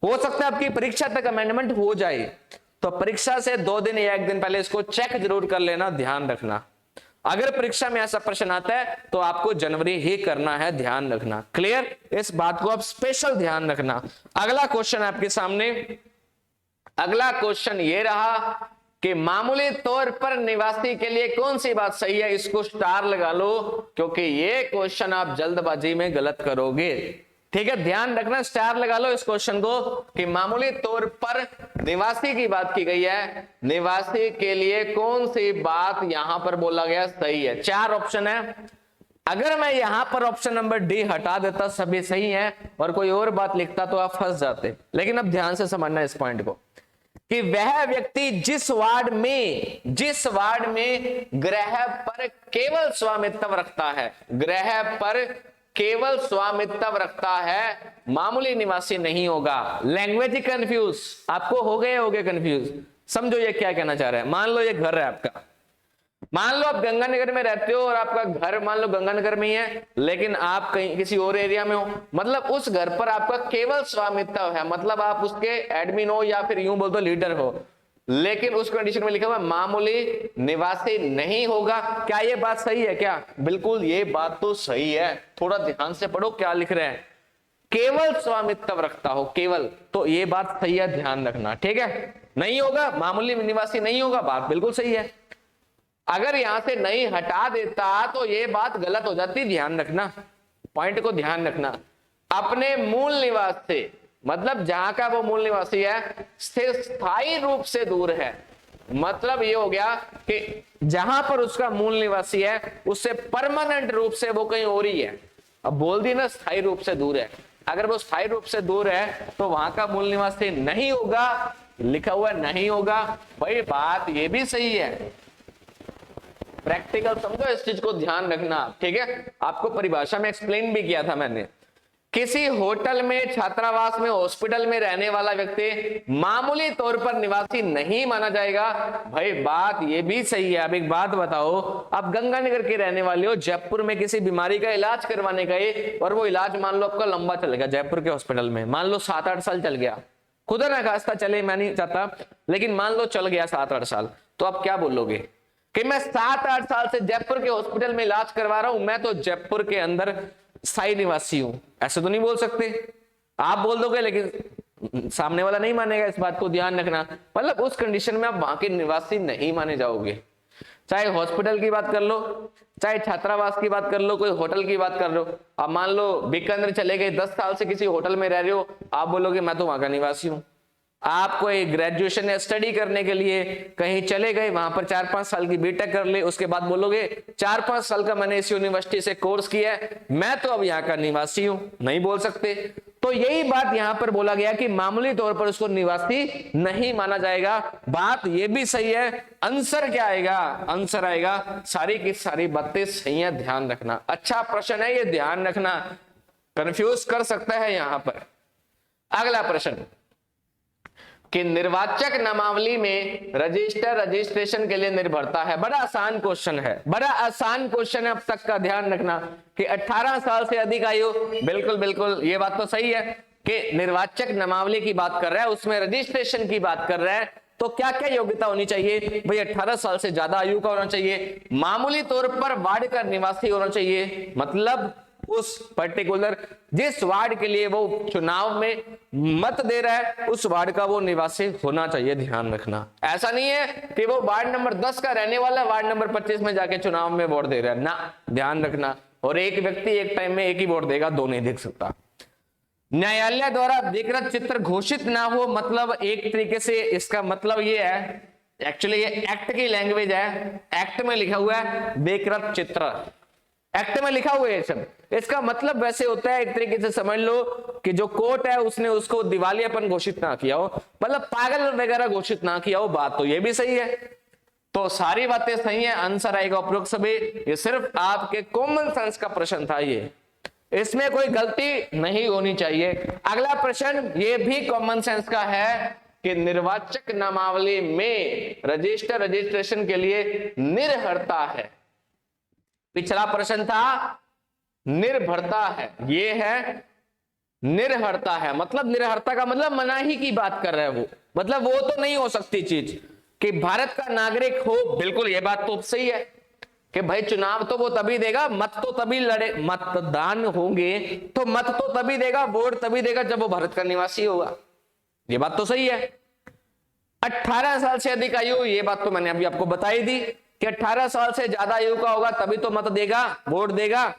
हो सकता है आपकी परीक्षा तक अमेंडमेंट हो जाए, तो परीक्षा से 2 दिन या 1 दिन पहले इसको चेक जरूर कर लेना, ध्यान रखना। अगर परीक्षा में ऐसा प्रश्न आता है तो आपको जनवरी ही करना है, ध्यान रखना। क्लियर, इस बात को आप स्पेशल ध्यान रखना। अगला क्वेश्चन आपके सामने, अगला क्वेश्चन ये रहा कि मामूली तौर पर निवासी के लिए कौन सी बात सही है। इसको स्टार लगा लो क्योंकि ये क्वेश्चन आप जल्दबाजी में गलत करोगे। ठीक है, ध्यान रखना, स्टार लगा लो इस क्वेश्चन को कि मामूली तौर पर निवासी की बात की गई है, निवासी के लिए कौन सी बात यहां पर बोला गया सही है। 4 ऑप्शन है, अगर मैं यहां पर ऑप्शन नंबर डी हटा देता सभी सही है और कोई और बात लिखता तो आप फंस जाते। लेकिन अब ध्यान से समझना इस पॉइंट को कि वह व्यक्ति जिस वार्ड में ग्रह पर केवल स्वामित्व रखता है, ग्रह पर केवल स्वामित्व रखता है, मामूली निवासी नहीं होगा। लैंग्वेज ही कंफ्यूज, आपको हो गए कंफ्यूज। समझो ये क्या कहना चाह रहा है। मान लो ये घर है आपका, मान लो आप गंगानगर में रहते हो और आपका घर मान लो गंगानगर में ही है, लेकिन आप कहीं किसी और एरिया में हो, मतलब उस घर पर आपका केवल स्वामित्व है, मतलब आप उसके एडमिन हो या फिर यूं बोल दो लीडर हो, लेकिन उस कंडीशन में लिखा हुआ मामूली निवासी नहीं होगा। क्या ये बात सही है? क्या बिल्कुल ये बात तो सही है। थोड़ा ध्यान से पढ़ो क्या लिख रहे हैं, केवल स्वामित्व रखता हो, केवल, तो ये बात सही है, ध्यान रखना। ठीक है, नहीं होगा, मामूली निवासी नहीं होगा, बात बिल्कुल सही है। अगर यहां से नहीं हटा देता तो ये बात गलत हो जाती, ध्यान रखना, पॉइंट को ध्यान रखना। अपने मूल निवास से, मतलब जहां का वो मूल निवासी है से स्थायी रूप से दूर है, मतलब ये हो गया कि जहां पर उसका मूल निवासी है उससे परमानेंट रूप से वो कहीं और ही है। अब बोल दी ना स्थायी रूप से दूर है, अगर वो स्थायी रूप से दूर है तो वहां का मूल निवासी नहीं होगा, लिखा हुआ नहीं होगा। भाई बात ये भी सही है, प्रैक्टिकल समझो, इस चीज को ध्यान रखना। ठीक है, आपको परिभाषा में एक्सप्लेन भी किया था मैंने। किसी होटल में, छात्रावास में, हॉस्पिटल में रहने वाला व्यक्ति मामूली तौर पर निवासी नहीं माना जाएगा। भाई बात ये भी सही है। अब एक बात बताओ, आप गंगानगर के रहने वाले हो, जयपुर में किसी बीमारी का इलाज करवाने गए और वो इलाज मान लो आपका लंबा चल गया जयपुर के हॉस्पिटल में, मान लो 7-8 साल चल गया, खुदा ना खास्ता चले, मैं नहीं चाहता, लेकिन मान लो चल गया 7-8 साल, तो आप क्या बोलोगे कि मैं 7-8 साल से जयपुर के हॉस्पिटल में इलाज करवा रहा हूं, मैं तो जयपुर के अंदर स्थायी निवासी हूं। ऐसे तो नहीं बोल सकते, आप बोल दोगे, लेकिन सामने वाला नहीं मानेगा। इस बात को ध्यान रखना, मतलब उस कंडीशन में आप वहां के निवासी नहीं माने जाओगे। चाहे हॉस्पिटल की बात कर लो, चाहे छात्रावास की बात कर लो, कोई होटल की बात कर लो। आप मान लो बीकानेर चले गए, 10 साल से किसी होटल में रह रहे हो, आप बोलोगे मैं तो वहां का निवासी हूं। आप कोई ग्रेजुएशन या स्टडी करने के लिए कहीं चले गए, वहां पर 4-5 साल की बीटेक कर ले, उसके बाद बोलोगे 4-5 साल का मैंने इस यूनिवर्सिटी से कोर्स किया है, मैं तो अब यहाँ का निवासी हूं, नहीं बोल सकते। तो यही बात यहां पर बोला गया कि मामूली तौर पर उसको निवासी नहीं माना जाएगा। बात ये भी सही है। आंसर क्या आएगा? आंसर आएगा सारी की सारी बातें सही है, ध्यान रखना। अच्छा प्रश्न है ये, ध्यान रखना, कंफ्यूज कर सकता है यहां पर। अगला प्रश्न कि निर्वाचक नामावली में रजिस्ट्रेशन के लिए निर्भरता है। बड़ा आसान क्वेश्चन है, बड़ा आसान क्वेश्चन है अब तक का। ध्यान रखना कि 18 साल से अधिक आयु, बिल्कुल बिल्कुल ये बात तो सही है कि निर्वाचक नामावली की बात कर रहा है, उसमें रजिस्ट्रेशन की बात कर रहा है, तो क्या क्या योग्यता होनी चाहिए भाई? 18 साल से ज्यादा आयु का होना चाहिए, मामूली तौर पर वार्ड का निवासी होना चाहिए, मतलब उस पर्टिकुलर जिस वार्ड के लिए वो चुनाव में मत दे रहा है उस वार्ड का वो निवासी होना चाहिए। ध्यान रखना, ऐसा नहीं है कि वो वार्ड नंबर 10 का रहने वाला वार्ड नंबर 25 में जाके चुनाव में वोट दे रहा है ना, ध्यान रखना। और एक व्यक्ति एक टाइम में एक ही वोट देगा, दो नहीं देख सकता। न्यायालय द्वारा विकृत चित्र घोषित ना हो, मतलब एक तरीके से इसका मतलब ये है, एक्चुअली ये एक्ट की लैंग्वेज है, एक्ट में लिखा हुआ है विकृत चित्र, एक्ट में लिखा हुआ है सब। इसका मतलब वैसे होता है, एक तरीके से समझ लो कि जो कोर्ट है उसने उसको दिवालियापन घोषित ना किया हो, मतलब पागल वगैरह घोषित ना किया हो। बात तो ये भी सही है, तो सारी बातें सही है, आंसर आएगा उपरोक्त सभी। ये सिर्फ आपके कॉमन सेंस का प्रश्न था, ये इसमें कोई गलती नहीं होनी चाहिए। अगला प्रश्न ये भी कॉमन सेंस का है कि निर्वाचक नामावली में रजिस्ट्रेशन के लिए निर्भरता है। पिछला प्रश्न था निर्भरता है, ये है निर्भरता है, मतलब निर्भरता का मतलब मनाही की बात कर रहा है वो, मतलब वो तो नहीं हो सकती चीज कि भारत का नागरिक हो, बिल्कुल ये बात तो सही है, कि भाई चुनाव तो वो तभी देगा, मत तो तभी लड़े, मतदान होंगे तो मत तो तभी देगा, वोट तभी देगा जब वो भारत का निवासी होगा। ये बात तो सही है। 18 साल से अधिक आयु, ये बात तो मैंने अभी आपको बताई थी कि 18 साल से ज्यादा आयु का होगा तभी तो मत देगा, वोट देगा।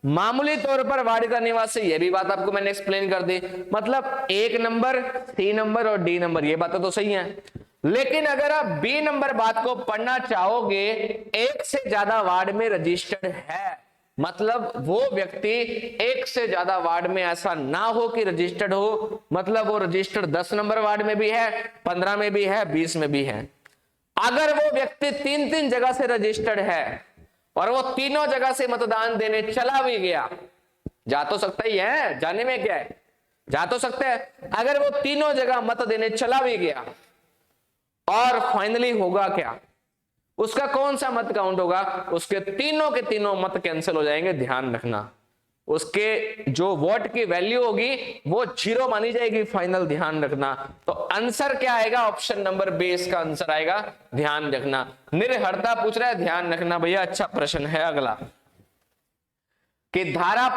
मामूली तौर पर वार्ड का निवासी, ये भी बात आपको मैंने एक्सप्लेन कर दी। मतलब 1 नंबर, 3 नंबर और डी नंबर, ये बातें तो सही हैं। लेकिन अगर आप बी नंबर बात को पढ़ना चाहोगे, एक से ज्यादा वार्ड में रजिस्टर्ड है, मतलब वो व्यक्ति एक से ज्यादा वार्ड में ऐसा ना हो कि रजिस्टर्ड हो, मतलब वो रजिस्टर्ड 10 नंबर वार्ड में भी है, 15 में भी है, 20 में भी है। अगर वो व्यक्ति 3-3 जगह से रजिस्टर्ड है और वो तीनों जगह से मतदान देने चला भी गया, जा तो सकता ही है, जाने में क्या है, जा तो सकते हैं। अगर वो तीनों जगह मत देने चला भी गया और फाइनली होगा क्या, उसका कौन सा मत काउंट होगा, उसके तीनों के तीनों मत कैंसिल हो जाएंगे। ध्यान रखना, उसके जो वोट की वैल्यू होगी वो 0 मानी जाएगी फाइनल। ध्यान रखना। तो आंसर क्या आएगा, ऑप्शन नंबर बी इसका आंसर आएगा। ध्यान रखना, निर्हरता पूछ रहा है, ध्यान रखना भैया, अच्छा प्रश्न है अगला कि धारा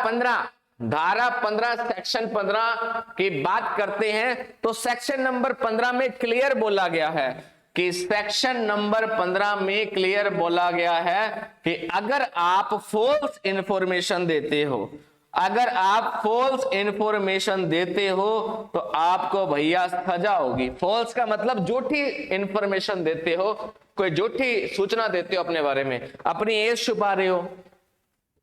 15 सेक्शन 15 की बात करते हैं तो सेक्शन नंबर 15 में क्लियर बोला गया है कि सेक्शन नंबर 15 में क्लियर बोला गया है कि अगर आप फॉल्स इंफॉर्मेशन देते हो, अगर आप फॉल्स इंफॉर्मेशन देते हो तो आपको भैया सजा होगी। फॉल्स का मतलब झूठी इंफॉर्मेशन देते हो, कोई झूठी सूचना देते हो अपने बारे में, अपनी एज छुपा रहे हो,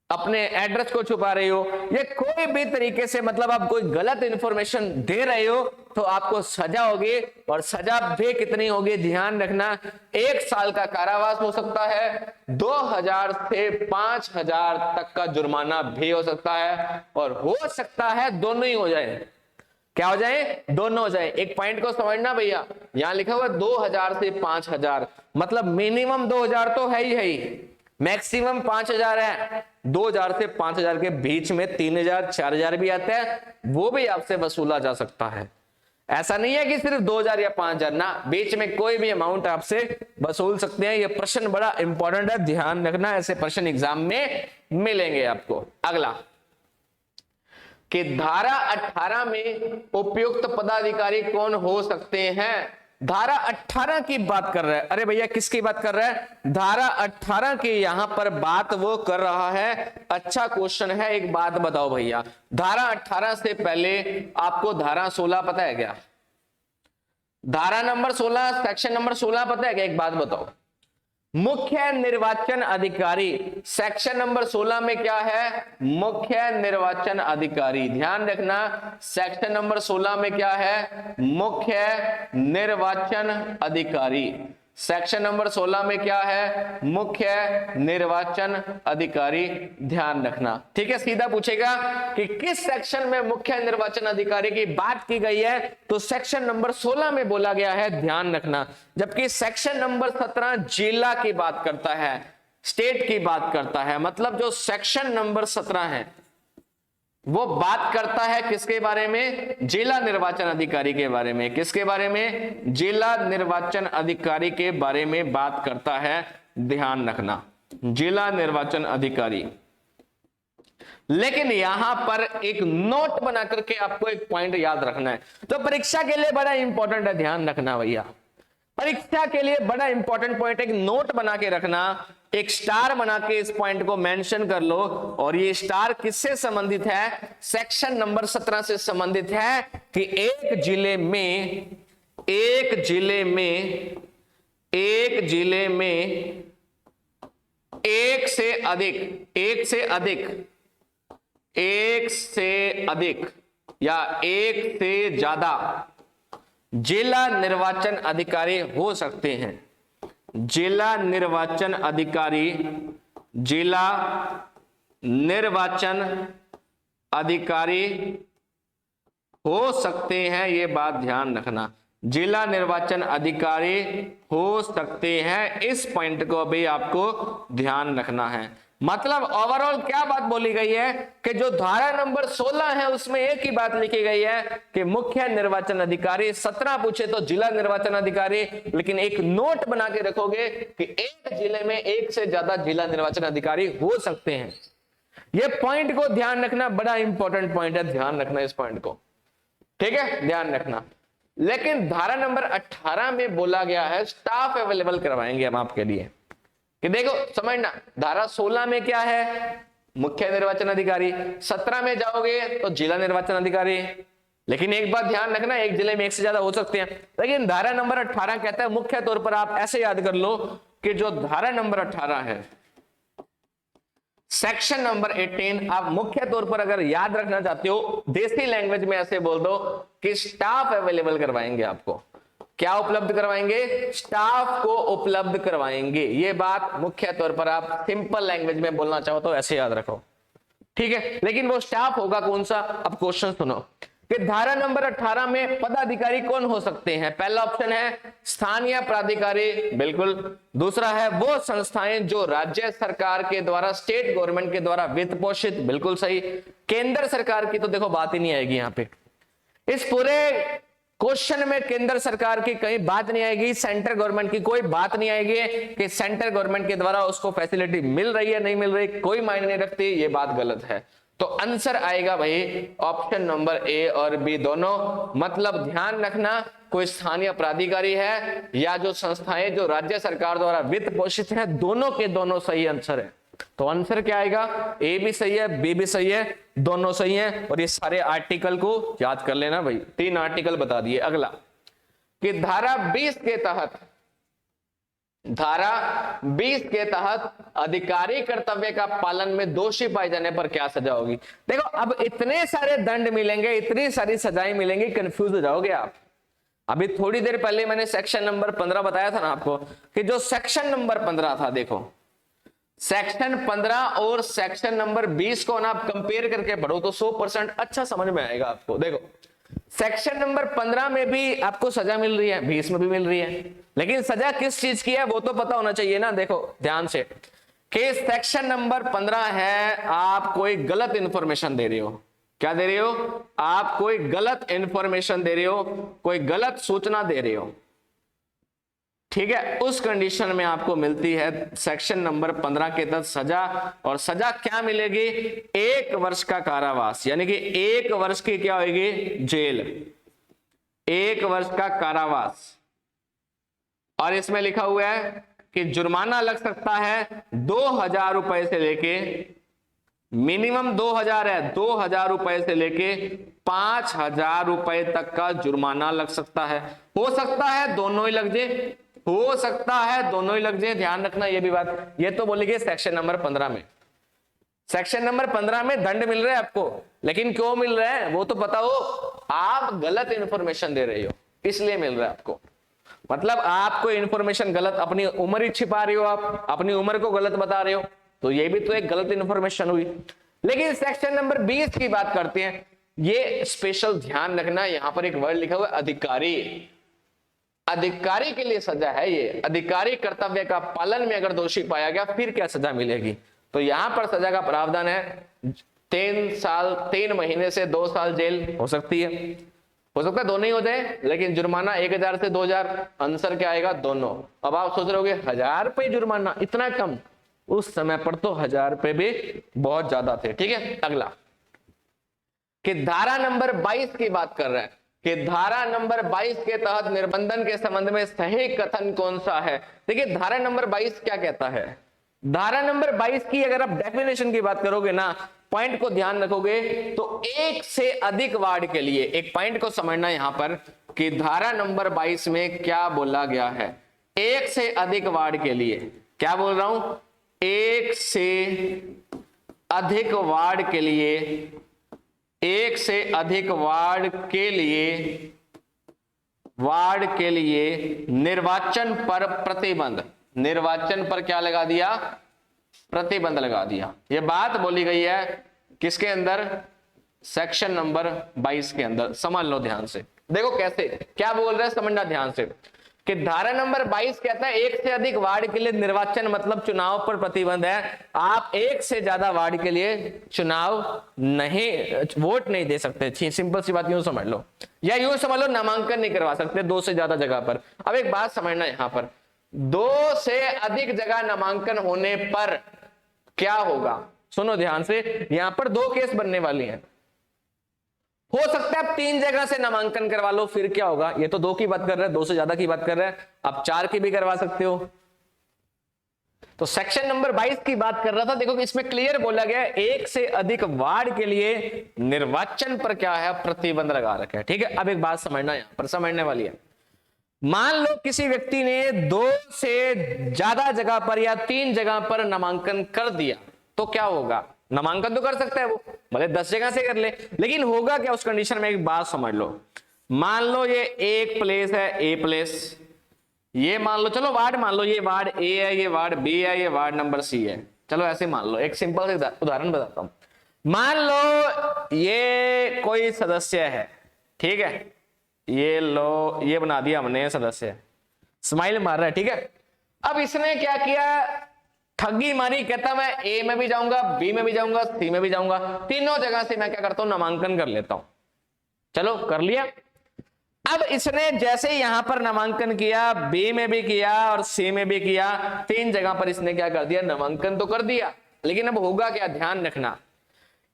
अपने एड्रेस को छुपा रहे हो, ये कोई भी तरीके से मतलब आप कोई गलत इंफॉर्मेशन दे रहे हो तो आपको सजा होगी। और सजा भी कितनी होगी, ध्यान रखना, 1 साल का कारावास हो सकता है, 2000 से 5000 तक का जुर्माना भी हो सकता है, और हो सकता है दोनों ही हो जाए। क्या हो जाए, दोनों हो जाए। एक पॉइंट को समझना भैया, यहां लिखा हुआ 2000 से 5000, मतलब मिनिमम 2000 तो है ही, मैक्सिमम 5000 है। 2000 से 5000 के बीच में 3000 4000 भी आता है, वो भी आपसे वसूला जा सकता है। ऐसा नहीं है कि सिर्फ 2000 या 5000 ना, बीच में कोई भी अमाउंट आपसे वसूल सकते हैं। ये प्रश्न बड़ा इंपॉर्टेंट है, ध्यान रखना, ऐसे प्रश्न एग्जाम में मिलेंगे आपको। अगला कि धारा 18 में उपयुक्त पदाधिकारी कौन हो सकते हैं। धारा 18 की बात कर रहा है। अरे भैया किसकी बात कर रहा है, धारा 18 की यहां पर बात वो कर रहा है। अच्छा क्वेश्चन है, एक बात बताओ भैया, धारा 18 से पहले आपको धारा 16 पता है क्या, धारा नंबर 16 सेक्शन नंबर 16 पता है क्या, एक बात बताओ। मुख्य निर्वाचन अधिकारी, सेक्शन नंबर 16 में क्या है, मुख्य निर्वाचन अधिकारी। ध्यान रखना, सेक्शन नंबर 16 में क्या है, मुख्य निर्वाचन अधिकारी। सेक्शन नंबर 16 में क्या है, मुख्य निर्वाचन अधिकारी। ध्यान रखना, ठीक है। सीधा पूछेगा कि किस सेक्शन में मुख्य निर्वाचन अधिकारी की बात की गई है, तो सेक्शन नंबर 16 में बोला गया है। ध्यान रखना, जबकि सेक्शन नंबर 17 जिला की बात करता है, स्टेट की बात करता है। मतलब जो सेक्शन नंबर 17 है वो बात करता है किसके बारे में, जिला निर्वाचन अधिकारी के बारे में। किसके बारे में, जिला निर्वाचन अधिकारी के बारे में बात करता है। ध्यान रखना, जिला निर्वाचन अधिकारी। लेकिन यहां पर एक नोट बना करके आपको एक पॉइंट याद रखना है, तो परीक्षा के लिए बड़ा इंपॉर्टेंट है। ध्यान रखना भैया, परीक्षा के लिए बड़ा इंपॉर्टेंट पॉइंट, एक नोट बना के रखना, एक स्टार बना के इस पॉइंट को मेंशन कर लो। और ये स्टार किससे संबंधित है, सेक्शन नंबर 17 से संबंधित है कि एक जिले में एक से अधिक या एक से ज्यादा जिला निर्वाचन अधिकारी हो सकते हैं। जिला निर्वाचन अधिकारी हो सकते हैं, ये बात ध्यान रखना, जिला निर्वाचन अधिकारी हो सकते हैं। इस पॉइंट को भी आपको ध्यान रखना है। मतलब ओवरऑल क्या बात बोली गई है कि जो धारा नंबर 16 है उसमें एक ही बात लिखी गई है कि मुख्य निर्वाचन अधिकारी, 17 पूछे तो जिला निर्वाचन अधिकारी, लेकिन एक नोट बना के रखोगे कि एक जिले में एक से ज्यादा जिला निर्वाचन अधिकारी हो सकते हैं। यह पॉइंट को ध्यान रखना, बड़ा इंपॉर्टेंट पॉइंट है, ध्यान रखना इस पॉइंट को, ठीक है, ध्यान रखना। लेकिन धारा नंबर 18 में बोला गया है स्टाफ अवेलेबल करवाएंगे हम आपके लिए, कि देखो समझना, धारा 16 में क्या है, मुख्य निर्वाचन अधिकारी, 17 में जाओगे तो जिला निर्वाचन अधिकारी। लेकिन एक बात ध्यान रखना, एक जिले में एक से ज्यादा हो सकते हैं। लेकिन धारा नंबर 18 कहता है, मुख्य तौर पर आप ऐसे याद कर लो कि जो धारा नंबर 18 है, सेक्शन नंबर 18, आप मुख्य तौर पर अगर याद रखना चाहते हो, देसी लैंग्वेज में ऐसे बोल दो कि स्टाफ अवेलेबल करवाएंगे आपको। क्या उपलब्ध करवाएंगे? स्टाफ को उपलब्ध करवाएंगे। ये बात मुख्य तौर पर आप सिंपल लैंग्वेज में बोलना चाहो तो ऐसे याद रखो, ठीक है। लेकिन वो स्टाफ होगा कौन सा? अब क्वेश्चन सुनो कि धारा नंबर 18 में पदाधिकारी कौन हो सकते हैं। पहला ऑप्शन है स्थानीय प्राधिकारी, बिल्कुल। दूसरा है वो संस्थाएं जो राज्य सरकार के द्वारा, स्टेट गवर्नमेंट के द्वारा वित्त पोषित, बिल्कुल सही। केंद्र सरकार की तो देखो बात ही नहीं आएगी यहाँ पे, इस पूरे क्वेश्चन में केंद्र सरकार की कहीं बात नहीं आएगी, सेंट्रल गवर्नमेंट की कोई बात नहीं आएगी कि सेंट्रल गवर्नमेंट के द्वारा उसको फैसिलिटी मिल रही है नहीं मिल रही, कोई मायने नहीं रखती, ये बात गलत है। तो आंसर आएगा भाई ऑप्शन नंबर ए और बी दोनों। मतलब ध्यान रखना, कोई स्थानीय प्राधिकारी है या जो संस्थाएं जो राज्य सरकार द्वारा वित्त पोषित है, दोनों के दोनों सही आंसर है। तो आंसर क्या आएगा? ए भी सही है, बी भी सही है, दोनों सही हैं। और ये सारे आर्टिकल को याद कर लेना भाई, 3 आर्टिकल बता दिए। अगला कि धारा 20 के तहत, धारा 20 के तहत अधिकारी कर्तव्य का पालन में दोषी पाए जाने पर क्या सजा होगी। देखो अब इतने सारे दंड मिलेंगे, इतनी सारी सजाएं मिलेंगी, कंफ्यूज हो जाओगे आप। अभी थोड़ी देर पहले मैंने सेक्शन नंबर 15 बताया था ना आपको, कि जो सेक्शन नंबर 15 था, देखो सेक्शन 15 और सेक्शन नंबर 20 को ना आप कंपेयर करके पढ़ो तो 100% अच्छा समझ में आएगा आपको। देखो सेक्शन नंबर 15 में भी आपको सजा मिल रही है, 20 में भी मिल रही है, लेकिन सजा किस चीज की है वो तो पता होना चाहिए ना। देखो ध्यान से कि सेक्शन नंबर 15 है, आप कोई गलत इंफॉर्मेशन दे रहे हो। क्या दे रहे हो? आप कोई गलत इंफॉर्मेशन दे रहे हो, कोई गलत सूचना दे रहे हो, ठीक है। उस कंडीशन में आपको मिलती है सेक्शन नंबर 15 के तहत सजा। और सजा क्या मिलेगी? 1 वर्ष का कारावास, यानी कि 1 वर्ष की क्या होगी? जेल, 1 वर्ष का कारावास। और इसमें लिखा हुआ है कि जुर्माना लग सकता है 2000 रुपए से लेके, मिनिमम 2000 है, 2000 रुपए से लेके 5000 रुपए तक का जुर्माना लग सकता है। हो सकता है दोनों ही लग जाए, हो सकता है दोनों ही लग जाए, ध्यान रखना ये भी बात। ये तो बोलेंगे सेक्शन नंबर 15 में, सेक्शन नंबर 15 में दंड मिल रहा है आपको, लेकिन क्यों मिल रहा है वो तो पता हो, आप गलत इंफॉर्मेशन दे रहे हो इसलिए मिल रहा है आपको। मतलब आपको इंफॉर्मेशन गलत, अपनी उम्र ही छिपा रहे हो, आप अपनी उम्र को गलत बता रहे हो, तो ये भी तो एक गलत इंफॉर्मेशन हुई। लेकिन सेक्शन नंबर 20 की बात करते हैं, ये स्पेशल ध्यान रखना, यहां पर एक वर्ड लिखा हुआ है अधिकारी। अधिकारी के लिए सजा है ये। अधिकारी कर्तव्य का पालन में अगर दोषी पाया गया फिर क्या सजा मिलेगी? तो यहां पर सजा का प्रावधान है 3 साल 3 महीने से 2 साल जेल हो सकती है, हो सकता है दोनों ही हो जाए, लेकिन जुर्माना 1000 से 2000। आंसर क्या आएगा? दोनों। अब आप सोच रहे होगे 1000 रुपये जुर्माना, इतना कम? उस समय पर तो 1000 रुपये भी बहुत ज्यादा थे, ठीक है। अगला कि धारा नंबर 22 की बात कर रहा है कि धारा नंबर 22 के तहत निर्बंधन के संबंध में सही कथन कौन सा है। देखिए धारा नंबर 22 क्या कहता है। धारा नंबर 22 की अगर आप डेफिनेशन की बात करोगे ना, पॉइंट को ध्यान रखोगे तो एक से अधिक वार्ड के लिए, एक पॉइंट को समझना यहां पर कि धारा नंबर 22 में क्या बोला गया है। एक से अधिक वार्ड के लिए, क्या बोल रहा हूं, एक से अधिक वार्ड के लिए, एक से अधिक वार्ड के लिए निर्वाचन पर प्रतिबंध, निर्वाचन पर क्या लगा दिया, प्रतिबंध लगा दिया। यह बात बोली गई है किसके अंदर, सेक्शन नंबर 22 के अंदर। समझ लो ध्यान से, देखो कैसे क्या बोल रहे हैं, समझना ध्यान से कि धारा नंबर 22 कहता है एक से अधिक वार्ड के लिए निर्वाचन मतलब चुनाव पर प्रतिबंध है। आप एक से ज्यादा वार्ड के लिए चुनाव नहीं, वोट नहीं दे सकते। सिंपल सी बात यूं समझ लो, या यूं समझ लो नामांकन नहीं करवा सकते 2 से ज्यादा जगह पर। अब एक बात समझना, यहां पर 2 से अधिक जगह नामांकन होने पर क्या होगा, सुनो ध्यान से, यहां पर 2 केस बनने वाली हैं। हो सकता है आप 3 जगह से नामांकन करवा लो, फिर क्या होगा, ये तो 2 की बात कर रहे हैं, 2 से ज्यादा की बात कर रहे हैं, आप 4 की भी करवा सकते हो। तो सेक्शन नंबर 22 की बात कर रहा था, देखो कि इसमें क्लियर बोला गया है एक से अधिक वार्ड के लिए निर्वाचन पर क्या है, प्रतिबंध लगा रखा है। ठीक है, अब एक बात समझना, यहां पर समझने वाली है। मान लो किसी व्यक्ति ने 2 से ज्यादा जगह पर या 3 जगह पर नामांकन कर दिया, तो क्या होगा, नामांकन तो कर सकता है वो, भले 10 जगह से कर ले, लेकिन होगा क्या उस कंडीशन में, एक बात समझ लो। मान लो ये एक प्लेस है, ए प्लेस, ये मान लो, चलो वार्ड मान लो, ये वार्ड ए है, ये वार्ड बी है, ये वार्ड नंबर सी है, चलो ऐसे मान लो। एक सिंपल से उदाहरण बताता हूं, मान लो ये कोई सदस्य है, ठीक है, ये लो, ये बना दिया हमने सदस्य, स्माइल मार रहा है, ठीक है। अब इसने क्या किया, ठगी मारी, कहता मैं ए में भी जाऊंगा, बी में भी जाऊंगा, सी में भी जाऊंगा, तीनों जगह से मैं क्या करता हूं, नामांकन कर लेता हूं। चलो कर लिया। अब इसने जैसे यहां पर नामांकन किया, बी में भी किया और सी में भी किया, 3 जगह पर इसने क्या कर दिया, नामांकन तो कर दिया, लेकिन अब होगा क्या, ध्यान रखना,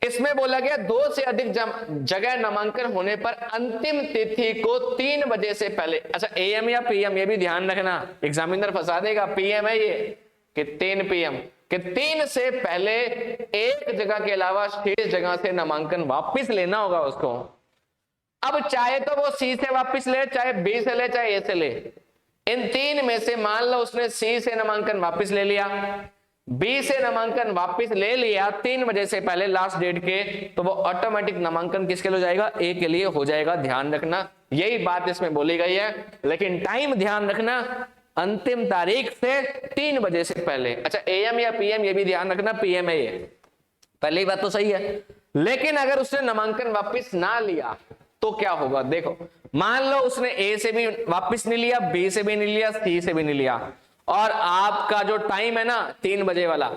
इसमें बोला गया 2 से अधिक जगह नामांकन होने पर अंतिम तिथि को 3 बजे से पहले, अच्छा एएम या पीएम, ये भी ध्यान रखना, एग्जामिनर फंसा देगा, पीएम है ये कि 3 पीएम, कि 3 से पहले एक जगह के अलावा शेष जगह से नामांकन वापस लेना होगा उसको। अब चाहे तो वो सी से वापस ले, चाहे बी से ले, चाहे ए से ले, इन 3 में से मान लो उसने सी से नामांकन वापस ले लिया, बी से नामांकन वापस ले लिया 3 बजे से पहले लास्ट डेट के, तो वो ऑटोमेटिक नामांकन किसके लिए हो जाएगा, ए के लिए हो जाएगा। ध्यान रखना, यही बात इसमें बोली गई है, लेकिन टाइम ध्यान रखना, अंतिम तारीख से 3 बजे से पहले। अच्छा एएम या पीएम, ये भी ध्यान रखना, पीएम है ये, पहली बात तो सही है, लेकिन अगर उसने नामांकन वापस ना लिया तो क्या होगा, देखो मान लो उसने ए से भी वापस नहीं लिया, बी से भी नहीं लिया, सी से भी नहीं लिया, और आपका जो टाइम है ना 3 बजे वाला,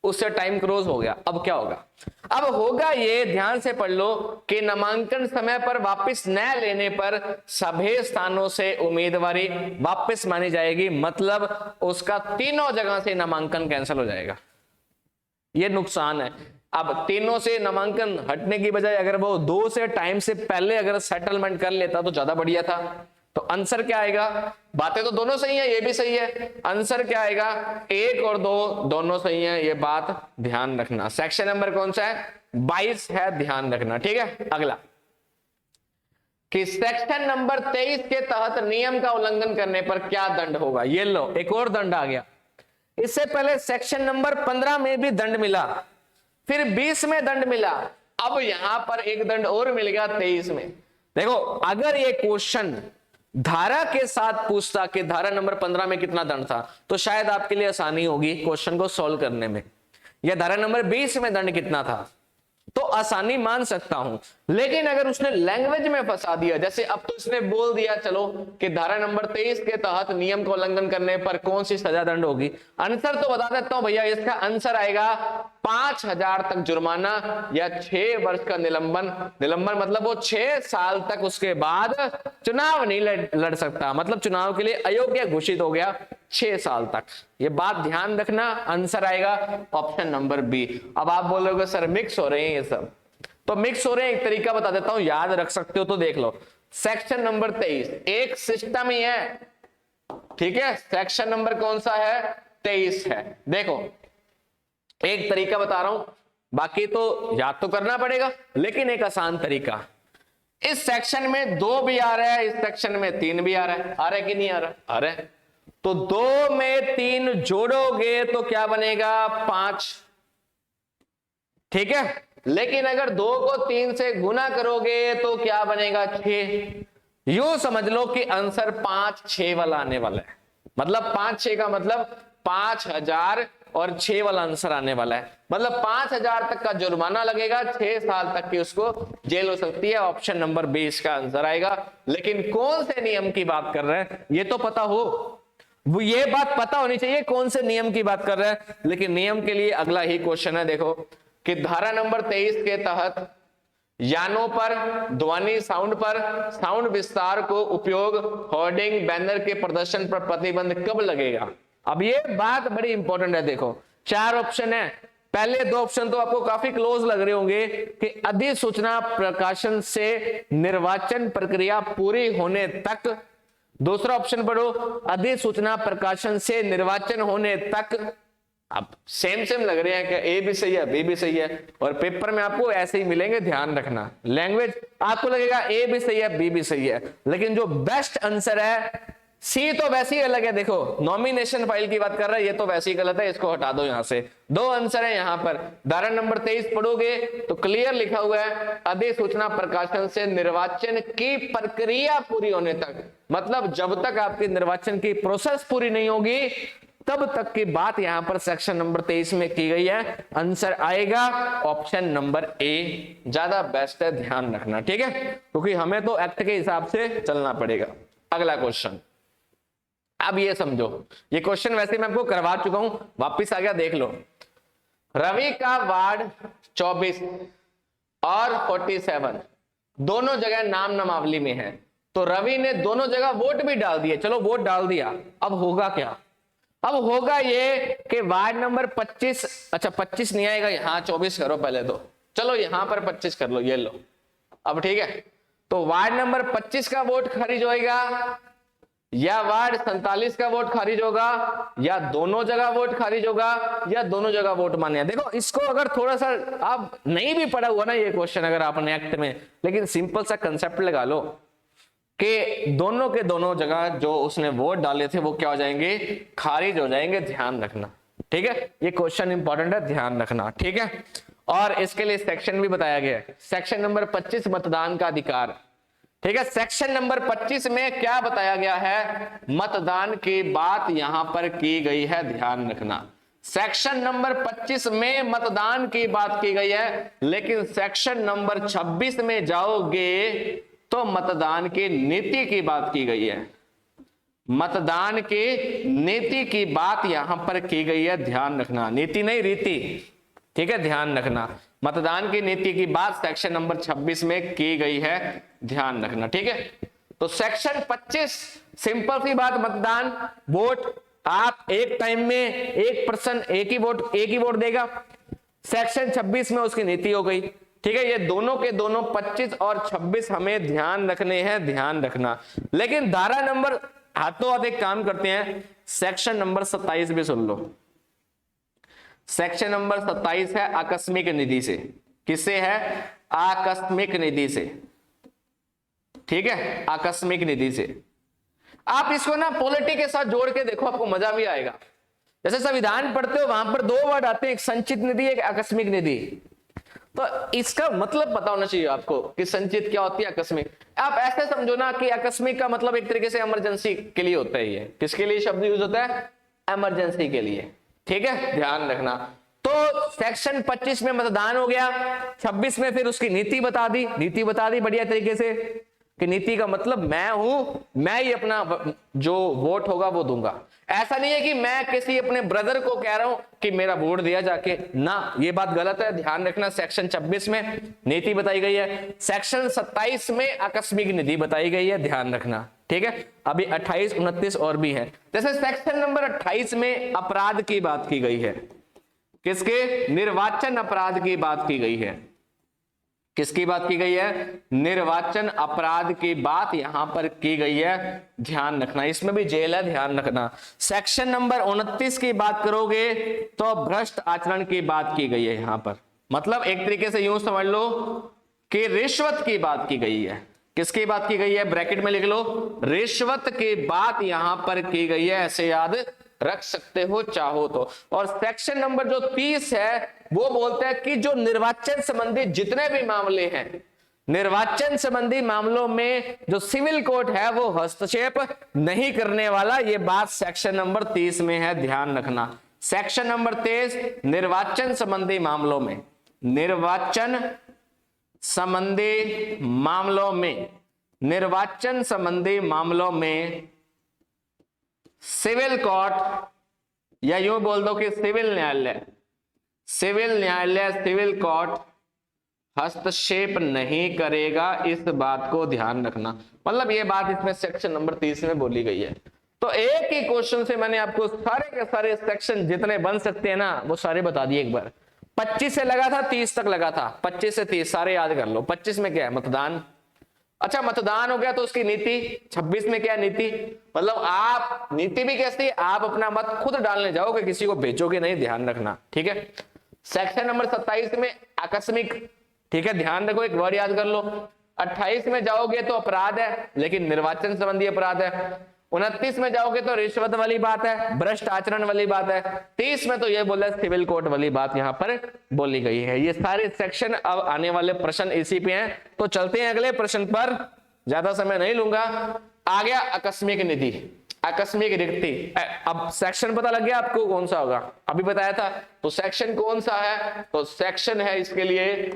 उससे टाइम क्रॉस हो गया। अब क्या होगा, अब होगा ये, ध्यान से पढ़ लो कि नामांकन समय पर वापस न लेने पर सभी स्थानों से उम्मीदवारी वापस मानी जाएगी, मतलब उसका तीनों जगह से नामांकन कैंसिल हो जाएगा। ये नुकसान है। अब तीनों से नामांकन हटने की बजाय अगर वो 2 से टाइम से पहले अगर सेटलमेंट कर लेता तो ज्यादा बढ़िया था। तो आंसर क्या आएगा, बातें तो दोनों सही है, ये भी सही है, आंसर क्या आएगा, 1 और 2 दोनों सही है, ये बात ध्यान रखना। सेक्शन नंबर कौन सा है, 22 है, ध्यान रखना। ठीक है, अगला कि सेक्शन नंबर 23 के तहत नियम का उल्लंघन करने पर क्या दंड होगा। ये लो एक और दंड आ गया। इससे पहले सेक्शन नंबर 15 में भी दंड मिला, फिर 20 में दंड मिला, अब यहां पर एक दंड और मिल गया 23 में। देखो अगर ये क्वेश्चन धारा के साथ पूछता कि धारा नंबर 15 में कितना दंड था, तो शायद आपके लिए आसानी होगी क्वेश्चन को सॉल्व करने में, या धारा नंबर 20 में दंड कितना था तो आसानी मान सकता हूं। लेकिन अगर उसने लैंग्वेज में फंसा दिया, जैसे अब तो इसने बोल दिया चलो कि धारा नंबर 23 के तहत नियम का उल्लंघन करने पर कौन सी सजा दंड होगी, आंसर तो बता देता हूं भैया, इसका आंसर आएगा 5000 तक जुर्माना या 6 वर्ष का निलंबन। निलंबन मतलब वो 6 साल तक उसके बाद चुनाव नहीं लड़ सकता, मतलब चुनाव के लिए अयोग्य घोषित हो गया 6 साल तक। ये बात ध्यान रखना, आंसर आएगा ऑप्शन नंबर बी। अब आप बोलोगे सर मिक्स हो रहे हैं ये सब, तो मिक्स हो रहे हैं, एक तरीका बता देता हूं, याद रख सकते हो तो देख लो। सेक्शन नंबर 23 एक सिस्टम ही है, ठीक है, सेक्शन नंबर कौन सा है, 23 है। देखो एक तरीका बता रहा हूं, बाकी तो याद तो करना पड़ेगा, लेकिन एक आसान तरीका। इस सेक्शन में 2 भी आ रहा है, इस सेक्शन में 3 भी आ रहा है, आ रहा है कि नहीं आ रहा, आ रहा है। तो 2 में 3 जोड़ोगे तो क्या बनेगा, 5, ठीक है। लेकिन अगर 2 को 3 से गुना करोगे तो क्या बनेगा, 6। यूं समझ लो कि आंसर 5-6 वाला आने वाला है, मतलब 5-6 का मतलब 5000 और 6 वाला आंसर आने वाला है। मतलब 5,000 तक का जुर्माना लगेगा, 6 साल तक की उसको जेल हो सकती है। ऑप्शन नंबर 20 का आंसर आएगा। लेकिन कौन से नियम की बात कर रहे हैं ये तो पता हो, वो ये बात पता होनी चाहिए कौन से नियम की बात कर रहे हैं। लेकिन नियम के लिए अगला ही क्वेश्चन है, देखो कि धारा नंबर 23 के तहत यानों पर ध्वनि साउंड विस्तार को उपयोग होर्डिंग बैनर के प्रदर्शन पर प्रतिबंध कब लगेगा। अब ये बात बड़ी इंपॉर्टेंट है। देखो 4 ऑप्शन है, पहले 2 ऑप्शन तो आपको काफी क्लोज लग रहे होंगे कि अधिसूचना प्रकाशन से निर्वाचन प्रक्रिया पूरी होने तक। दूसरा ऑप्शन पढ़ो, अधिसूचना प्रकाशन से निर्वाचन होने तक। अब सेम लग रहे हैं कि ए भी सही है बी भी सही है, और पेपर में आपको ऐसे ही मिलेंगे, ध्यान रखना। लैंग्वेज आपको लगेगा ए भी सही है बी भी सही है, लेकिन जो बेस्ट आंसर है सी तो वैसे ही अलग है। देखो नॉमिनेशन फाइल की बात कर रहा है, ये तो वैसे ही गलत है, इसको हटा दो यहां से। 2 आंसर है यहां पर। धारा नंबर 23 पढ़ोगे तो क्लियर लिखा हुआ है अधिसूचना प्रकाशन से निर्वाचन की प्रक्रिया पूरी होने तक। मतलब जब तक आपकी निर्वाचन की प्रोसेस पूरी नहीं होगी तब तक की बात यहां पर सेक्शन नंबर 23 में की गई है। आंसर आएगा ऑप्शन नंबर ए, ज्यादा बेस्ट है, ध्यान रखना, ठीक है, क्योंकि हमें तो एक्ट के हिसाब से चलना पड़ेगा। अगला क्वेश्चन, अब ये समझो, ये क्वेश्चन वैसे मैं आपको करवा चुका हूं, वापिस आ गया, देख लो। रवि का वार्ड 24 और 47 दोनों जगह नाम नामावली में है, तो रवि ने दोनों जगह वोट भी डाल दिए। चलो वोट डाल दिया, अब होगा क्या? अब होगा ये कि वार्ड नंबर 25, अच्छा 25 नहीं आएगा, यहां 24 करो पहले तो, चलो यहां पर 25 कर लो, ये लो। अब ठीक है, तो वार्ड नंबर 25 का वोट खारिज होएगा या वार्ड 47 का वोट खारिज होगा, या दोनों जगह वोट खारिज होगा, या दोनों जगह वोट मान्य। देखो इसको अगर थोड़ा सा आप नहीं भी पढ़ा हुआ ना ये क्वेश्चन अगर आपने एक्ट में, लेकिन सिंपल सा कंसेप्ट लगा लो कि दोनों के दोनों जगह जो उसने वोट डाले थे वो क्या हो जाएंगे, खारिज हो जाएंगे, ध्यान रखना, ठीक है। ये क्वेश्चन इंपॉर्टेंट है, ध्यान रखना, ठीक है। और इसके लिए सेक्शन भी बताया गया है, सेक्शन नंबर 25 मतदान का अधिकार, ठीक है। सेक्शन नंबर 25 में क्या बताया गया है, मतदान की बात यहां पर की गई है, ध्यान रखना। सेक्शन नंबर 25 में मतदान की बात की गई है, लेकिन सेक्शन नंबर 26 में जाओगे तो मतदान की नीति की बात की गई है। मतदान की नीति की बात यहां पर की गई है, ध्यान रखना, नीति नहीं रीति, ठीक है, ध्यान रखना। मतदान की नीति की बात सेक्शन नंबर 26 में की गई है, ध्यान रखना, ठीक है। तो सेक्शन 25 सिंपल सी बात, मतदान वोट, आप एक टाइम में एक पर्सन एक ही वोट देगा। सेक्शन 26 में उसकी नीति हो गई, ठीक है। ये दोनों के दोनों 25 और 26 हमें ध्यान रखने हैं, ध्यान रखना। लेकिन धारा नंबर हाथों हाथ एक काम करते हैं, सेक्शन नंबर 27 भी सुन लो। सेक्शन नंबर 27 है आकस्मिक निधि से, किससे है, आकस्मिक निधि से, ठीक है, आकस्मिक निधि से। आप इसको ना पॉलिटी के साथ जोड़ के देखो, आपको मजा भी आएगा। जैसे संविधान पढ़ते हो वहां पर 2 वर्ड आते हैं, एक संचित निधि एक आकस्मिक निधि। तो इसका मतलब पता होना चाहिए आपको कि संचित क्या होती है, आकस्मिक। आप ऐसे समझो ना कि आकस्मिक का मतलब एक तरीके से इमरजेंसी के लिए होता है। ये किसके लिए शब्द यूज होता है, इमरजेंसी के लिए, ठीक है, ध्यान रखना। तो सेक्शन 25 में मतदान हो गया, 26 में फिर उसकी नीति बता दी बढ़िया तरीके से कि नीति का मतलब मैं हूं, मैं ही अपना जो वोट होगा वो दूंगा। ऐसा नहीं है कि मैं किसी अपने ब्रदर को कह रहा हूं कि मेरा वोट दिया जाके, ना, ये बात गलत है, ध्यान रखना। सेक्शन 26 में नीति बताई गई है, सेक्शन 27 में आकस्मिक निधि बताई गई है, ध्यान रखना, ठीक है। अभी 28, 29 और भी है। जैसे सेक्शन नंबर 28 में अपराध की बात की गई है, किसके, निर्वाचन अपराध की बात की गई है। किसकी बात की गई है, निर्वाचन अपराध की बात यहां पर की गई है, ध्यान रखना। इसमें भी जेल है, ध्यान रखना। सेक्शन नंबर 29 की बात करोगे तो भ्रष्ट आचरण की बात की गई है यहां पर। मतलब एक तरीके से यूं समझ लो कि रिश्वत की बात की गई है। किसकी बात की गई है, ब्रैकेट में लिख लो, रिश्वत की बात यहां पर की गई है, ऐसे याद रख सकते हो चाहो तो। और सेक्शन नंबर जो 30 है वो बोलता है कि जो निर्वाचन संबंधी जितने भी मामले हैं, निर्वाचन संबंधी मामलों में जो सिविल कोर्ट है वो हस्तक्षेप नहीं करने वाला। ये बात सेक्शन नंबर 30 में है, ध्यान रखना। सेक्शन नंबर 23 निर्वाचन संबंधी मामलों में, निर्वाचन संबंधी मामलों में, निर्वाचन संबंधी मामलों में सिविल कोर्ट या यूं बोल दो कि सिविल न्यायालय, सिविल न्यायालय, सिविल कोर्ट हस्तक्षेप नहीं करेगा, इस बात को ध्यान रखना। मतलब ये बात इसमें सेक्शन नंबर 30 में बोली गई है। तो एक ही क्वेश्चन से मैंने आपको सारे के सारे सेक्शन जितने बन सकते हैं ना वो सारे बता दिए एक बार। 25 से लगा था 30 तक लगा था, 25 से 30 सारे याद कर लो। 25 में क्या है? मतदान। अच्छा मतदान हो गया तो उसकी नीति। 26 में क्या नीति? मतलब आप नीति भी कैसी, आप अपना मत खुद डालने जाओगे, किसी को भेजोगे नहीं, ध्यान रखना, ठीक है। सेक्शन नंबर 27 में आकस्मिक, ठीक है, ध्यान रखो, एक वर्ड याद कर लो। 28 में जाओगे तो अपराध है, लेकिन निर्वाचन संबंधी अपराध है। 29 में जाओगे तो रिश्वत वाली बात है, भ्रष्ट आचरण वाली बात है। 30 में तो ये बोला सिविल कोर्ट वाली बात यहां पर बोली गई है। ये सारे सेक्शन अब आने वाले प्रश्न इसी पे हैं। तो चलते हैं अगले प्रश्न पर, ज्यादा समय नहीं लूंगा। आ गया आकस्मिक निधि, आकस्मिक रिक्ति। अब सेक्शन पता लग गया आपको कौन सा होगा, अभी बताया था। तो सेक्शन कौन सा है? तो सेक्शन है इसके लिए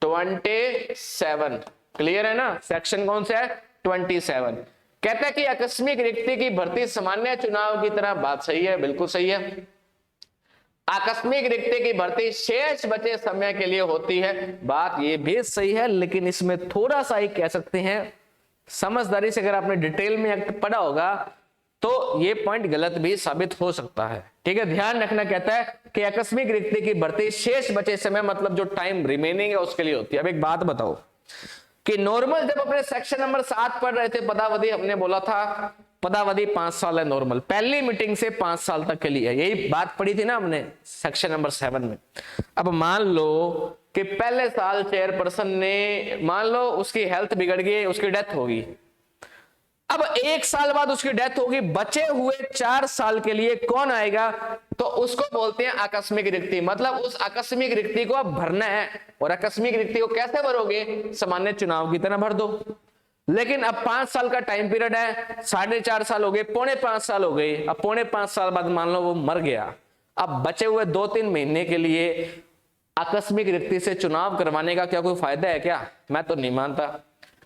27। क्लियर है ना? सेक्शन कौन सा है? 27। कहता है कि आकस्मिक रिक्ति की भर्ती सामान्य चुनाव की तरह, बात सही है, बिल्कुल सही है। आकस्मिक रिक्ति की भर्ती शेष बचे समय के लिए होती है, बात ये भी सही है, लेकिन इसमें थोड़ा सा ही कह सकते हैं समझदारी से, अगर आपने डिटेल में एक्ट पढ़ा होगा तो ये पॉइंट गलत भी साबित हो सकता है, ठीक है। ध्यान रखना, कहता है कि आकस्मिक रिक्ति की भर्ती शेष बचे समय, मतलब जो टाइम रिमेनिंग है उसके लिए होती है। अब एक बात बताओ कि नॉर्मल जब अपने सेक्शन नंबर 7 पढ़ रहे थे पदावधि, हमने बोला था पदावधि 5 साल है नॉर्मल, पहली मीटिंग से 5 साल तक के लिए, यही बात पढ़ी थी ना हमने सेक्शन नंबर 7 में। अब मान लो कि पहले साल चेयरपर्सन ने, मान लो उसकी हेल्थ बिगड़ गई, उसकी डेथ होगी। अब 1 साल बाद उसकी डेथ होगी, बचे हुए 4 साल के लिए कौन आएगा? तो उसको बोलते हैं आकस्मिक रिक्ति। मतलब उस आकस्मिक रिक्ति को अब भरना है, और आकस्मिक रिक्ति को कैसे भरोगे? सामान्य चुनाव की तरह भर दो। लेकिन अब 5 साल का टाइम पीरियड है, 4.5 साल हो गए, 4.5 साल हो गए। अब 4.5 साल बाद मान लो वो मर गया, अब बचे हुए 2-3 महीने के लिए आकस्मिक रिक्ति से चुनाव करवाने का क्या कोई फायदा है क्या? मैं तो नहीं मानता,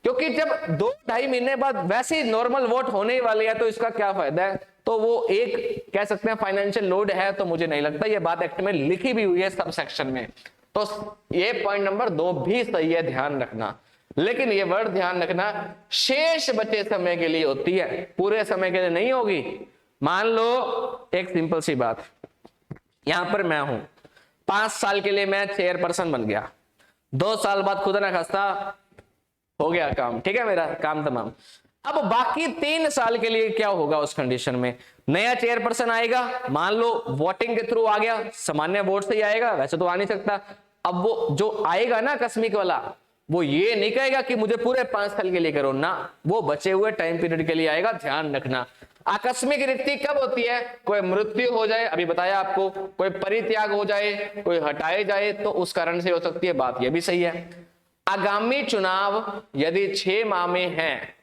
क्योंकि जब 2-2.5 महीने बाद वैसे ही नॉर्मल वोट होने वाले हैं तो इसका क्या फायदा है? तो वो एक कह सकते हैं फाइनेंशियल लोड है, तो मुझे नहीं लगता। ये बात एक्ट में लिखी भी हुई है सब सेक्शन में। तो ये पॉइंट नंबर 2 भी सही है, ध्यान रखना। लेकिन ये वर्ड ध्यान रखना, शेष बचे समय के लिए होती है, पूरे समय के लिए नहीं होगी। मान लो एक सिंपल सी बात, यहां पर मैं हूं, 5 साल के लिए मैं चेयरपर्सन बन गया, 2 साल बाद खुदा ना खास्ता हो गया काम, ठीक है, मेरा काम तमाम। अब बाकी 3 साल के लिए क्या होगा? उस कंडीशन में नया चेयरपर्सन आएगा, मान लो वोटिंग के थ्रू आ गया, सामान्य वोट से ही आएगा, वैसे तो आ नहीं सकता। अब वो जो आएगा ना आकस्मिक वाला, वो ये नहीं कहेगा कि मुझे पूरे 5 साल के लिए करो ना, वो बचे हुए टाइम पीरियड के लिए आएगा, ध्यान रखना। आकस्मिक रिक्ति कब होती है? कोई मृत्यु हो जाए, अभी बताया आपको, कोई परित्याग हो जाए, कोई हटाए जाए, तो उस कारण से हो सकती है, बात यह भी सही है। आगामी चुनाव यदि 6 माह में है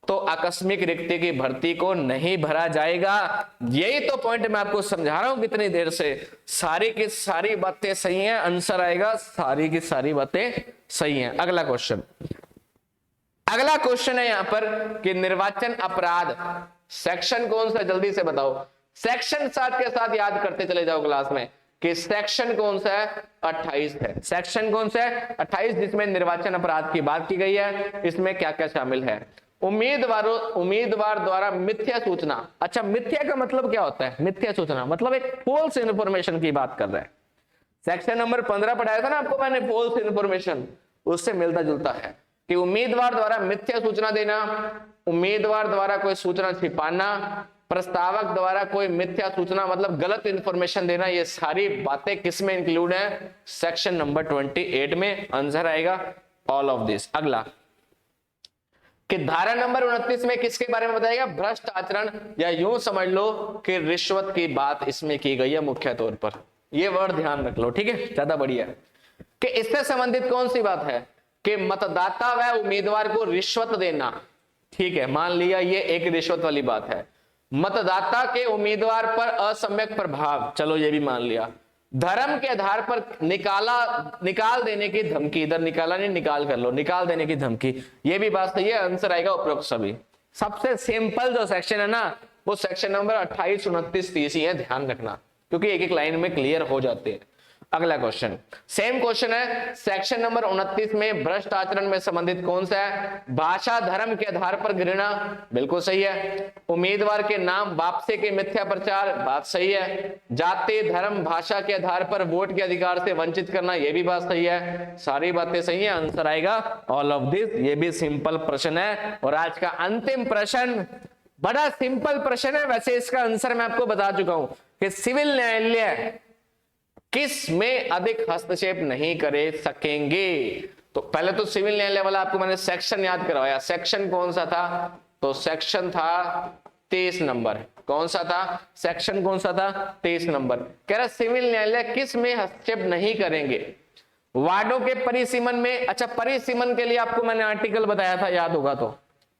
तो आकस्मिक रिक्ति की भर्ती को नहीं भरा जाएगा। यही तो पॉइंट मैं आपको समझा रहा हूं कितनी देर से। सारी की सारी बातें सही हैं, आंसर आएगा सारी की सारी बातें सही हैं। अगला क्वेश्चन, अगला क्वेश्चन है यहां पर कि निर्वाचन अपराध सेक्शन कौन सा, जल्दी से बताओ। सेक्शन 7 के साथ याद करते चले जाओ क्लास में कि सेक्शन कौन सा है? 28 है। सेक्शन कौन सा है? 28, जिसमें निर्वाचन अपराध की बात की गई है। इसमें क्या क्या शामिल है? उम्मीदवार द्वारा मिथ्या सूचना। अच्छा, मिथ्या का मतलब क्या होता है? मिथ्या सूचना मतलब एक फॉल्स इंफॉर्मेशन की बात कर रहा है। सेक्शन नंबर 15 पढ़ाया था ना आपको मैंने, फॉल्स इंफॉर्मेशन, उससे मिलता जुलता है कि उम्मीदवार द्वारा मिथ्या सूचना देना, उम्मीदवार द्वारा कोई सूचना छिपाना, प्रस्तावक द्वारा कोई मिथ्या सूचना मतलब गलत इंफॉर्मेशन देना, ये सारी बातें किसमें इंक्लूड है? सेक्शन नंबर 28 में। आंसर आएगा ऑल ऑफ दिस। अगला कि धारा नंबर 29 में किसके बारे में बताएगा? भ्रष्ट आचरण, या यूं समझ लो कि रिश्वत की बात इसमें की गई है मुख्य तौर पर। ये वर्ड ध्यान रख लो, ठीक है, ज्यादा बढ़िया। कि इससे संबंधित कौन सी बात है? कि मतदाता व उम्मीदवार को रिश्वत देना, ठीक है, मान लिया ये एक रिश्वत वाली बात है। मतदाता के उम्मीदवार पर असम्यक प्रभाव, चलो ये भी मान लिया। धर्म के आधार पर निकाल देने की धमकी, इधर निकाला नहीं, निकाल कर लो, निकाल देने की धमकी, ये भी बात सही है। आंसर आएगा उपरोक्त सभी। सबसे सिंपल जो सेक्शन है ना, वो सेक्शन नंबर 28, 29, 30 ही है, ध्यान रखना, क्योंकि एक एक लाइन में क्लियर हो जाते हैं। अगला क्वेश्चन, सेम क्वेश्चन है, सेक्शन नंबर 29 में भ्रष्ट आचरण में संबंधित कौन सा है? भाषा धर्म के आधार पर घृणा, बिल्कुल सही है। उम्मीदवार के नाम वापसी के मिथ्या प्रचार, बात सही है। जाति धर्म भाषा के आधार पर वोट के अधिकार से वंचित करना, यह भी बात सही है। सारी बातें सही है, आंसर आएगा ऑल ऑफ दिस। ये भी सिंपल प्रश्न है। और आज का अंतिम प्रश्न बड़ा सिंपल प्रश्न है, वैसे इसका आंसर मैं आपको बता चुका हूं कि सिविल न्यायालय किस में अधिक हस्तक्षेप नहीं करे सकेंगे। तो पहले तो सिविल न्यायालय वाला आपको मैंने सेक्शन याद करवाया। सेक्शन कौन सा था? तो सेक्शन था 23 नंबर। कौन सा था? सेक्शन कौन सा था? 23 नंबर। कह रहा सिविल न्यायालय किस में हस्तक्षेप नहीं करेंगे? वार्डों के परिसीमन में। अच्छा, परिसीमन के लिए आपको मैंने आर्टिकल बताया था, याद होगा तो।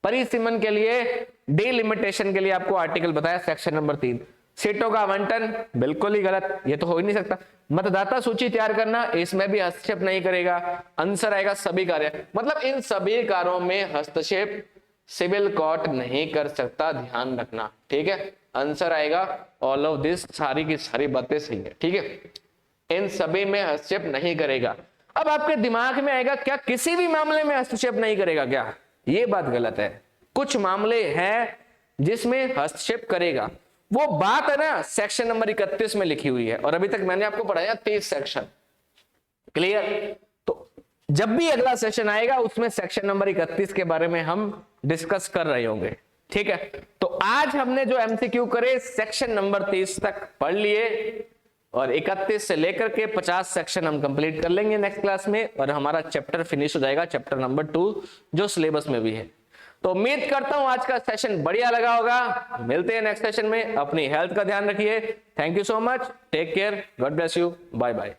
परिसीमन के लिए, डिलिमिटेशन के लिए आपको आर्टिकल बताया, सेक्शन नंबर 3। सीटों का आवंटन बिल्कुल ही गलत, ये तो हो ही नहीं सकता। मतदाता सूची तैयार करना, इसमें भी हस्तक्षेप नहीं करेगा। आंसर आएगा सभी कार्य, मतलब इन सभी कार्यों में हस्तक्षेप सिविल कोर्ट नहीं कर सकता, ध्यान रखना, ठीक है। आंसर आएगा ऑल ऑफ दिस, सारी की सारी बातें सही है, ठीक है। इन सभी में हस्तक्षेप नहीं करेगा। अब आपके दिमाग में आएगा क्या किसी भी मामले में हस्तक्षेप नहीं करेगा क्या? ये बात गलत है। कुछ मामले हैं जिसमें हस्तक्षेप करेगा। वो बात है ना सेक्शन नंबर 31 में लिखी हुई है, और अभी तक मैंने आपको पढ़ाया 30 सेक्शन, क्लियर। तो जब भी अगला सेशन आएगा उसमें सेक्शन नंबर 31 के बारे में हम डिस्कस कर रहे होंगे, ठीक है। तो आज हमने जो एमसीक्यू करे सेक्शन नंबर 30 तक पढ़ लिए, और 31 से लेकर के 50 सेक्शन हम कंप्लीट कर लेंगे नेक्स्ट क्लास में, और हमारा चैप्टर फिनिश हो जाएगा, चैप्टर नंबर 2 जो सिलेबस में भी है। तो उम्मीद करता हूं आज का सेशन बढ़िया लगा होगा। मिलते हैं नेक्स्ट सेशन में। अपनी हेल्थ का ध्यान रखिए। Thank you so much, take care, God bless you, bye bye.